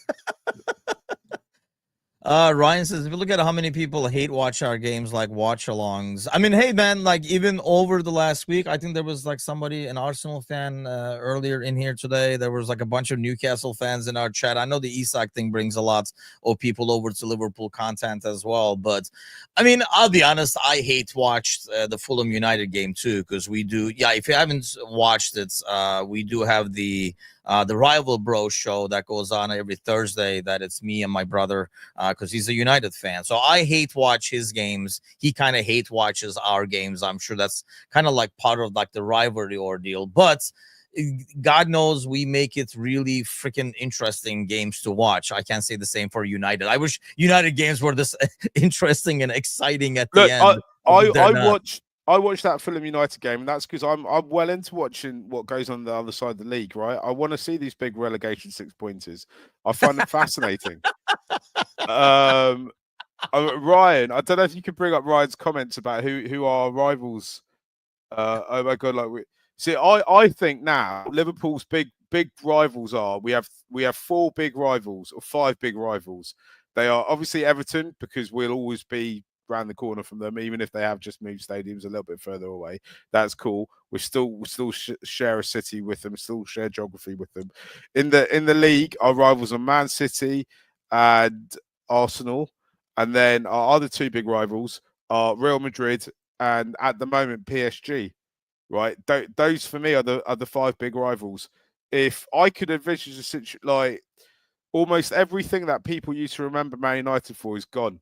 Ryan says, if you look at how many people hate watch our games, like watch alongs. I mean, hey man, like even over the last week, I think there was like somebody, an Arsenal fan earlier in here today. There was like a bunch of Newcastle fans in our chat. I know the Isak thing brings a lot of people over to Liverpool content as well. But I mean, I'll be honest, I hate watched the Fulham United game too, because we do. Yeah, if you haven't watched it, we do have the Rival Bro show that goes on every Thursday. That it's me and my brother, because he's a United fan. So I hate watch his games. He kind of hate watches our games. I'm sure that's kind of like part of like the rivalry ordeal. But God knows we make it really freaking interesting games to watch. I can't say the same for United. I wish United games were this interesting and exciting at the end. I watched that Fulham United game, and that's because I'm well into watching what goes on the other side of the league, right? I want to see these big relegation 6-pointers. I find it fascinating. Ryan, I don't know if you could bring up Ryan's comments about who our rivals. Oh my god! I think now Liverpool's big rivals are we have 4 big rivals or 5 big rivals. They are obviously Everton, because we'll always be around the corner from them, even if they have just moved stadiums a little bit further away. That's cool. We still share a city with them, still share geography with them. In the league, our rivals are Man City and Arsenal, and then our other 2 big rivals are Real Madrid and at the moment PSG. Right, those for me are the 5 big rivals. If I could envision a situation like almost everything that people used to remember Man United for is gone.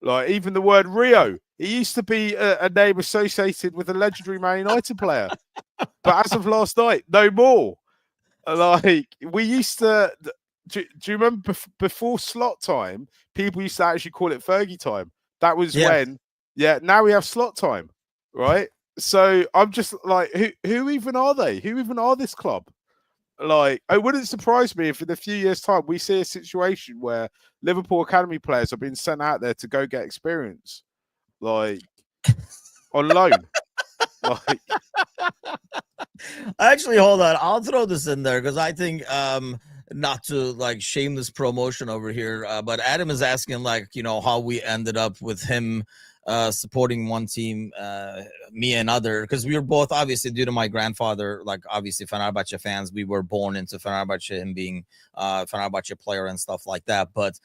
Like even the word Rio, it used to be a name associated with a legendary Man United player, but as of last night, no more. Like we used to. Do you remember before slot time? People used to actually call it Fergie time. That was when. Yeah. Now we have slot time, right? So I'm just like, who even are they? Who even are this club? Like, it wouldn't surprise me if in a few years' time we see a situation where Liverpool Academy players are being sent out there to go get experience, like on loan. Like, actually, hold on, I'll throw this in there because I think not to like shameless promotion over here, but Adam is asking like, how we ended up with him supporting one team, me and other, because we were both obviously due to my grandfather, like obviously Fenerbahce fans. We were born into Fenerbahce, him being Fenerbahce player and stuff like that. But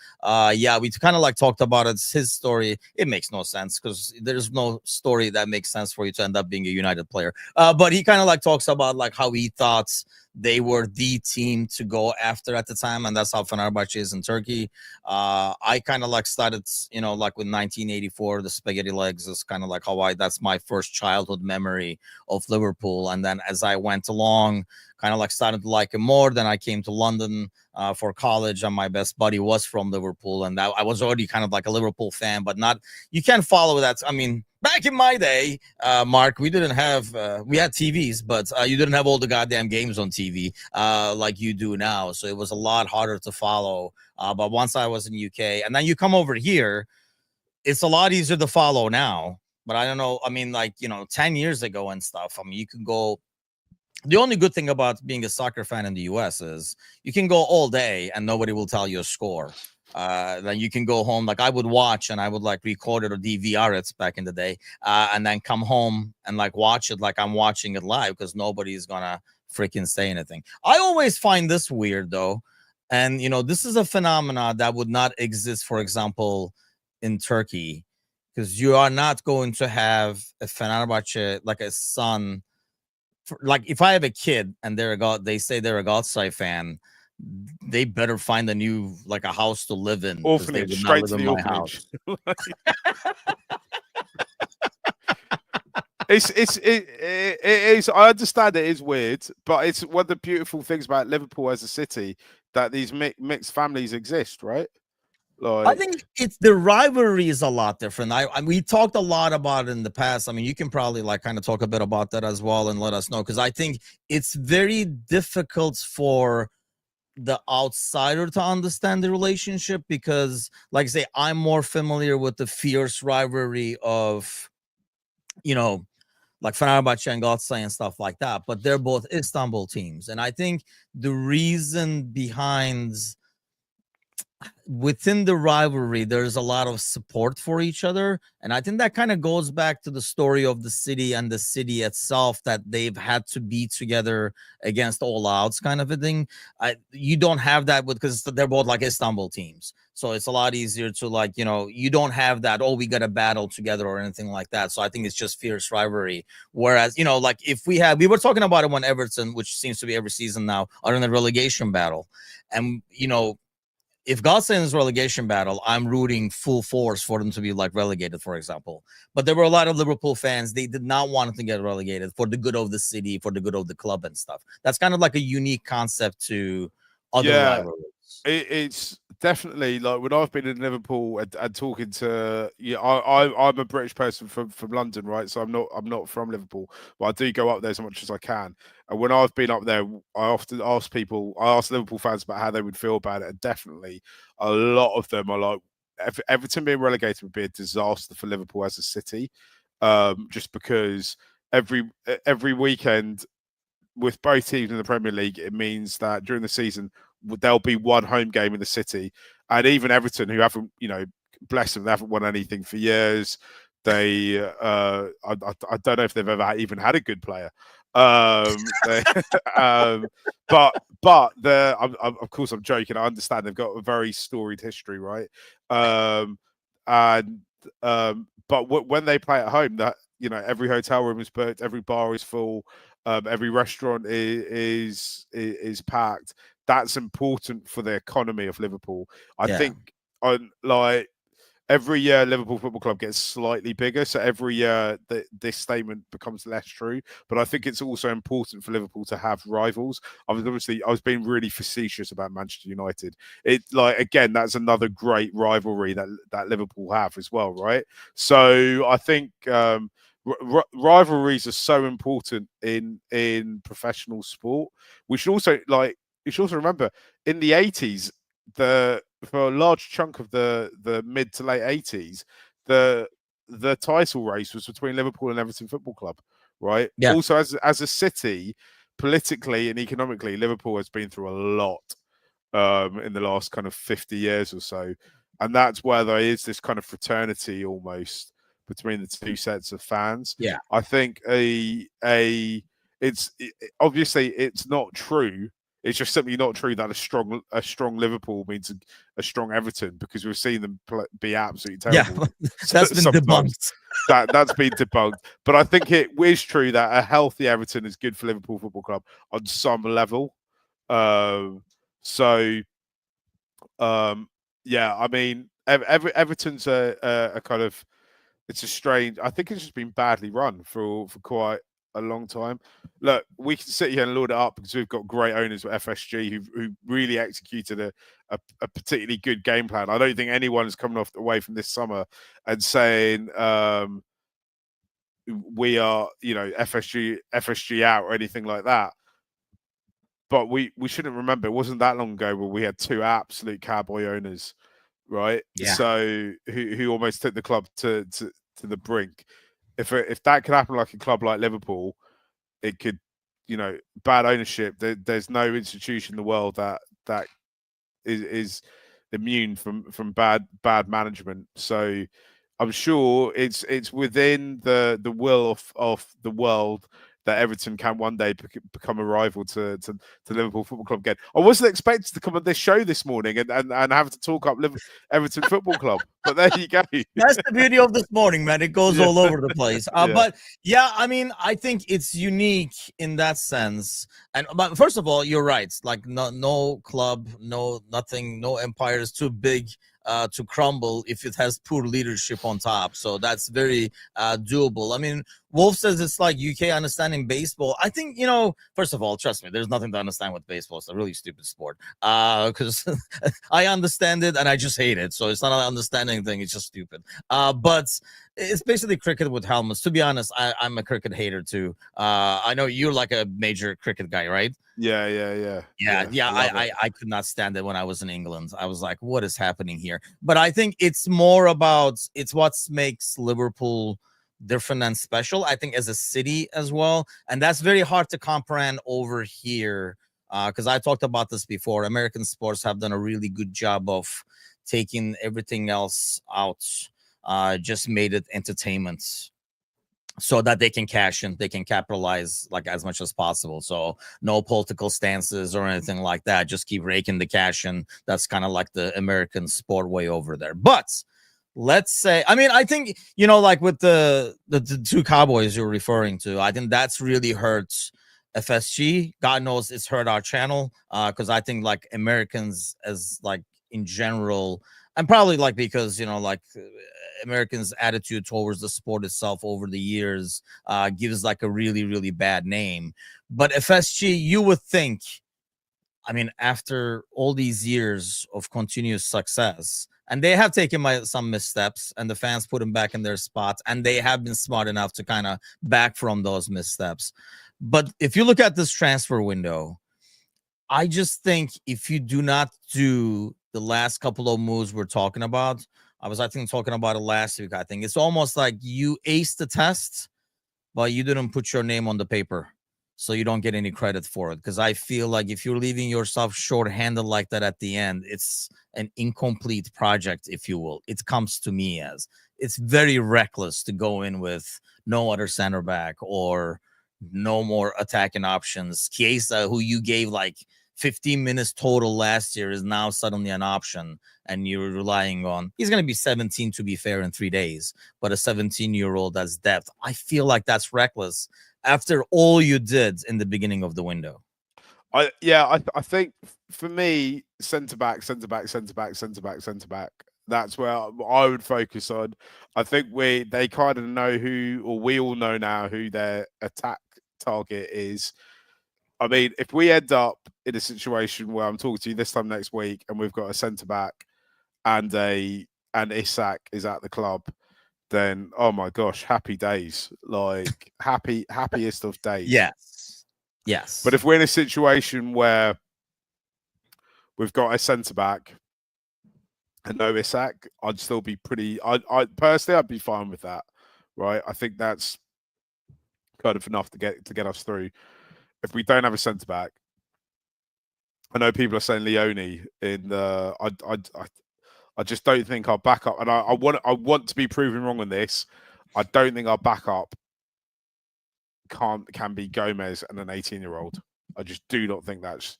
yeah, we kind of like talked about it. It's his story. It makes no sense because there's no story that makes sense for you to end up being a United player. But he kind of like talks about like how he thought they were the team to go after at the time, and that's how Fenerbahce is in Turkey. I kind of like started, like with 1984, the Spaghetti Legs is kind of like how that's my first childhood memory of Liverpool. And then as I went along, kind of like started to like him more. Then I came to London for college, and my best buddy was from Liverpool, and I was already kind of like a Liverpool fan, but not, you can't follow that. I mean, back in my day, Mark, we didn't have, we had TVs, but you didn't have all the goddamn games on TV like you do now. So it was a lot harder to follow. But once I was in UK, and then you come over here, it's a lot easier to follow now. But I don't know. I mean, like, 10 years ago and stuff, I mean, you can go. The only good thing about being a soccer fan in the US is you can go all day and nobody will tell you a score. Then you can go home. Like I would watch and I would like record it or DVR it back in the day, and then come home and like watch it like I'm watching it live because nobody's gonna freaking say anything. I always find this weird though, and this is a phenomena that would not exist, for example, in Turkey, because you are not going to have a Fenerbahce like a son like if I have a kid and they say they're a Galatasaray fan, they better find a new like a house to live in because they Orphanage, would not straight live to in the my orphanage. house. It is. I understand it is weird, but it's one of the beautiful things about Liverpool as a city that these mixed families exist, right? I Like, think it's the rivalry is a lot different. We talked a lot about it in the past. I mean, you can probably like kind of talk a bit about that as well and let us know because I think it's very difficult for the outsider to understand the relationship because, like I say, I'm more familiar with the fierce rivalry of, you know, like Fenerbahce and Galatasaray and stuff like that. But they're both Istanbul teams, and I think the reason behind within the rivalry there's a lot of support for each other, and I think that kind of goes back to the story of the city and the city itself, that they've had to be together against all odds kind of a thing. You don't have that with, because they're both like Istanbul teams, so it's a lot easier to, like, you know, you don't have that, oh, we got to battle together or anything like that. So I think it's just fierce rivalry. Whereas, you know, like if we were talking about it when Everton, which seems to be every season now, are in a relegation battle, and you know, if Godson's relegation battle, I'm rooting full force for them to be like relegated, for example. But there were a lot of Liverpool fans, they did not want to get relegated for the good of the city, for the good of the club and stuff. That's kind of like a unique concept to other yeah, rivalries. it's definitely like when I've been in Liverpool and talking to, yeah, I'm a British person from London, right? So I'm not from Liverpool, but I do go up there as much as I can. And when I've been up there, I often ask people, I ask Liverpool fans about how they would feel about it, and definitely a lot of them are like, Everton being relegated would be a disaster for Liverpool as a city, just because every weekend with both teams in the Premier League, it means that during the season there'll be one home game in the city, and even Everton, who haven't, you know, bless them, they haven't won anything for years. They, I don't know if they've ever even had a good player. They, but of course I'm joking. I understand they've got a very storied history, right? And but when they play at home, that, you know, every hotel room is booked, every bar is full. Every restaurant is packed. That's important for the economy of Liverpool. I think on like every year Liverpool Football Club gets slightly bigger, so every year this statement becomes less true. But I think it's also important for Liverpool to have rivals. I was being really facetious about Manchester United. It, like, again, that's another great rivalry that Liverpool have as well, right? So I think rivalries are so important in professional sport. We should also remember in the 80s, for a large chunk of the mid to late 80s, the title race was between Liverpool and Everton Football Club, right? Yeah. Also, as a city, politically and economically, Liverpool has been through a lot in the last kind of 50 years or so, and that's where there is this kind of fraternity almost between the two sets of fans. Yeah. I think obviously it's not true. It's just simply not true that a strong Liverpool means a strong Everton, because we've seen them be absolutely terrible. Yeah, that's been sometimes. debunked. That's been debunked. But I think it is true that a healthy Everton is good for Liverpool Football Club on some level. So, yeah, I mean, Everton's a kind of, it's a strange. I think it's just been badly run for quite a long time. Look, we can sit here and lord it up because we've got great owners with FSG who really executed a particularly good game plan. I don't think anyone is coming away from this summer and saying we are, you know, FSG out or anything like that. But we shouldn't remember, it wasn't that long ago where we had two absolute cowboy owners, right? Yeah. So who almost took the club to the brink. If that could happen like a club like Liverpool, it could, you know, bad ownership. There's no institution in the world that is immune from bad management. So I'm sure it's within the will of the world that Everton can one day become a rival to Liverpool Football Club again. I wasn't expected to come on this show this morning and have to talk up Everton Football Club, but there you go. That's the beauty of this morning, man. It goes all over the place. But yeah, I mean, I think it's unique in that sense. But first of all, you're right. Like no club, nothing, no empire is too big to crumble if it has poor leadership on top. So that's very doable. I mean, Wolf says it's like UK understanding baseball. I think, first of all, trust me, there's nothing to understand with baseball. It's a really stupid sport because I understand it and I just hate it. So it's not an understanding thing. It's just stupid. But it's basically cricket with helmets. To be honest, I'm a cricket hater too. I know you're like a major cricket guy, right? Yeah. I could not stand it when I was in England. I was like, what is happening here? But I think it's more about it's what makes Liverpool different and special, I think, as a city as well. And that's very hard to comprehend over here. Because I talked about this before. American sports have done a really good job of taking everything else out, just made it entertainment so that they can cash in, they can capitalize like as much as possible. So no political stances or anything like that. Just keep raking the cash in. That's kind of like the American sport way over there. But let's say, I mean, I think, like with the two Cowboys you're referring to, I think that's really hurt FSG. God knows it's hurt our channel because I think like Americans as like in general, and probably like because Americans' attitude towards the sport itself over the years gives like a really, really bad name. But FSG, you would think, I mean, after all these years of continuous success, and they have taken some missteps, and the fans put them back in their spots, and they have been smart enough to kind of back from those missteps. But if you look at this transfer window, I just think if you do not do the last couple of moves we're talking about, I think talking about it last week. I think it's almost like you aced the test, but you didn't put your name on the paper, so you don't get any credit for it. Because I feel like if you're leaving yourself short-handed like that at the end, it's an incomplete project, if you will. It comes to me as it's very reckless to go in with no other center back or no more attacking options. Chiesa, who you gave like 15 minutes total last year, is now suddenly an option, and you're relying on he's going to be 17 to be fair in 3 days, but a 17-year-old that's depth. I feel like that's reckless after all you did in the beginning of the window. I think for me, centre back. That's where I would focus on. I think they kind of know who, or we all know now who their attack target is. I mean, if we end up in a situation where I'm talking to you this time next week and we've got a centre back and Isak is at the club, then oh my gosh, happy days, like happiest of days. Yes. But if we're in a situation where we've got a centre back and no Isak, I'd still be I personally, I'd be fine with that, right? I think that's kind of enough to get us through. If we don't have a centre back, I know people are saying Leone in the. I just don't think our backup, and I want to be proven wrong on this. I don't think our backup can be Gomez and an 18-year-old. I just do not think that's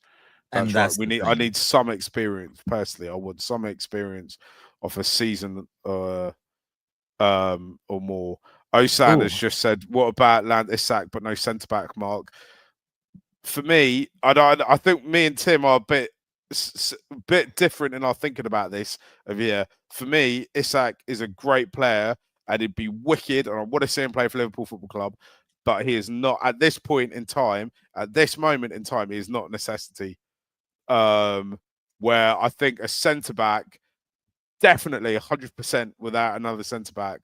right. I need some experience personally. I want some experience of a season or more. Osan has just said, "What about Land Isak but no centre back?" Mark. For me, I think me and Tim are a bit different in our thinking about this. For me, Isak is a great player and he'd be wicked, and I want to see him play for Liverpool Football Club. But he is not at this point in time. At this moment in time, he is not a necessity. Where I think a centre back, definitely 100% without another centre back,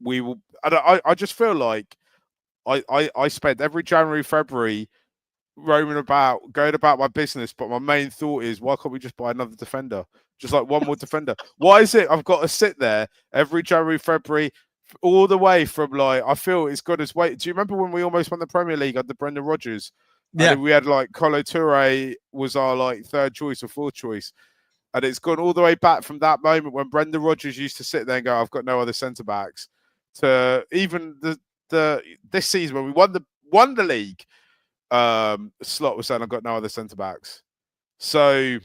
we will. I just feel like I spent every January, February roaming about, going about my business, but my main thought is, why can't we just buy another defender? Just like one more defender. Why is it I've got to sit there every January, February, all the way from like, I feel it's got its weight. Do you remember when we almost won the Premier League under Brendan Rodgers? Yeah. And we had like Kolo Touré was our like third choice or fourth choice. And it's gone all the way back from that moment when Brendan Rodgers used to sit there and go, I've got no other centre backs, to even this season when we won won the league. Slot was saying I've got no other centre backs. So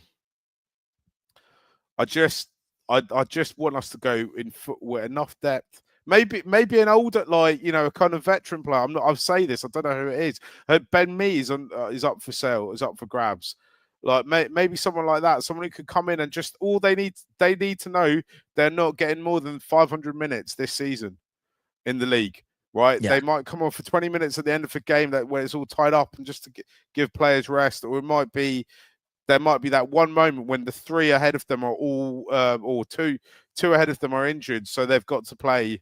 I just want us to go in foot with enough depth. Maybe an older, like, you know, a kind of veteran player. I'll say this. I don't know who it is. Ben Mee is up for sale. Is up for grabs. Like maybe someone like that. Someone who could come in and just all they need to know they're not getting more than 500 minutes this season in the league. Right? Yeah. They might come on for 20 minutes at the end of a game where it's all tied up and just to give players rest, or there might be that one moment when the three ahead of them are all, or two ahead of them are injured, so they've got to play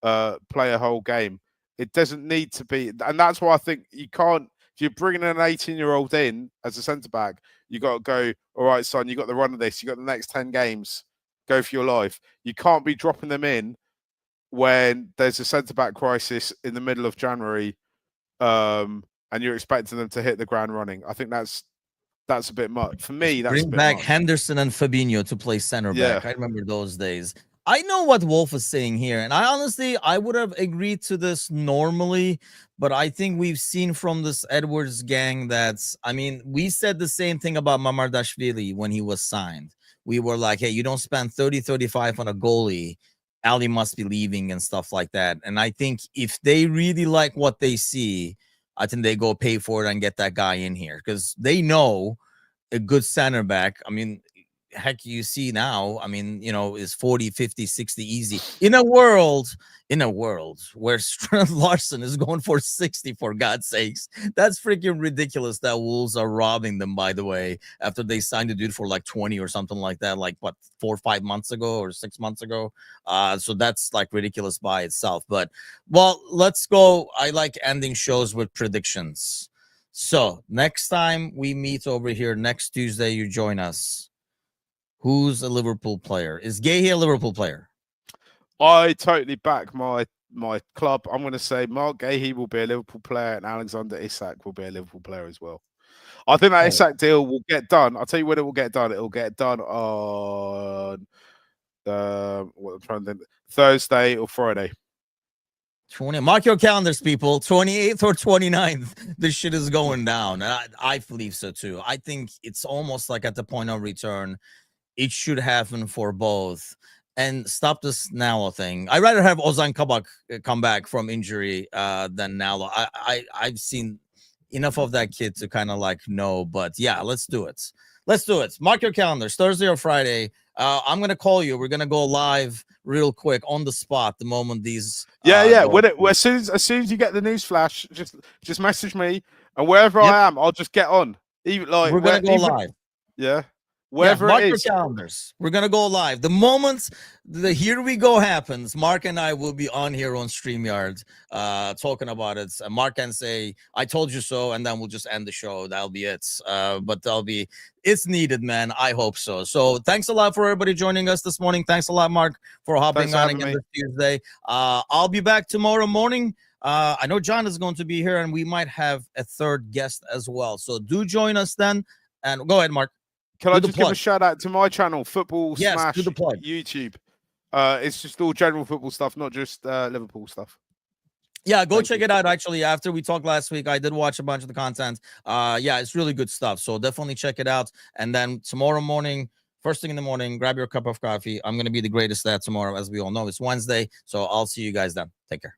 a whole game. It doesn't need to be, and that's why I think you can't. If you're bringing an 18-year-old in as a centre back, you got to go. All right, son, you got the run of this. You got the next 10 games. Go for your life. You can't be dropping them in when there's a centre back crisis in the middle of January, and you're expecting them to hit the ground running. I think that's a bit much for me. That's Bring back Henderson and Fabinho to play center back. I remember those days. I know what Wolf is saying here, and I would have agreed to this normally, but I think we've seen from this Edwards gang we said the same thing about Mamardashvili when he was signed. We were like, hey, you don't spend 30, 35 on a goalie, Ali must be leaving and stuff like that. And I think if they really like what they see, I think they go pay for it and get that guy in here because they know a good center back. I mean, heck, you see now, is 40, 50, 60 easy. In a world where Strand Larson is going for 60, for God's sakes. That's freaking ridiculous that Wolves are robbing them, by the way, after they signed a dude for like 20 or something like that, like what, 4 or 5 months ago or 6 months ago. So that's like ridiculous by itself. But well, let's go. I like ending shows with predictions. So next time we meet over here next Tuesday, you join us. Who's a Liverpool player? Is Gahey a Liverpool player? I totally back my club. I'm going to say Mark Gahey will be a Liverpool player and Alexander Isak will be a Liverpool player as well. I think that Isak deal will get done. I'll tell you when it will get done. It will get done on Thursday or Friday. 20. Mark your calendars, people. 28th or 29th. This shit is going down. And I believe so too. I think it's almost like at the point of return. It should happen for both. And stop this Nalo thing. I'd rather have Ozan Kabak come back from injury than Nalo. I've seen enough of that kid to kind of like know. But yeah, let's do it. Let's do it. Mark your calendars. Thursday or Friday. I'm going to call you. We're going to go live real quick on the spot the moment these. As soon as you get the news flash, just message me. And wherever I am, I'll just get on. We're going to go live. Yeah. Wherever mark it is. Your calendars. We're gonna go live. The moment the here we go happens, Mark and I will be on here on StreamYard talking about it. Mark can say, I told you so, and then we'll just end the show. That'll be it. But it's needed, man. I hope so. So thanks a lot for everybody joining us this morning. Thanks a lot, Mark, for hopping on again this Tuesday. I'll be back tomorrow morning. I know John is going to be here, and we might have a third guest as well. So do join us then. And go ahead, Mark. Can I just give a shout out to my channel, Football Smash do the plug. YouTube? It's just all general football stuff, not just Liverpool stuff. Yeah, go check it out. Actually, after we talked last week, I did watch a bunch of the content. It's really good stuff. So definitely check it out. And then tomorrow morning, first thing in the morning, grab your cup of coffee. I'm going to be the greatest at tomorrow. As we all know, it's Wednesday. So I'll see you guys then. Take care.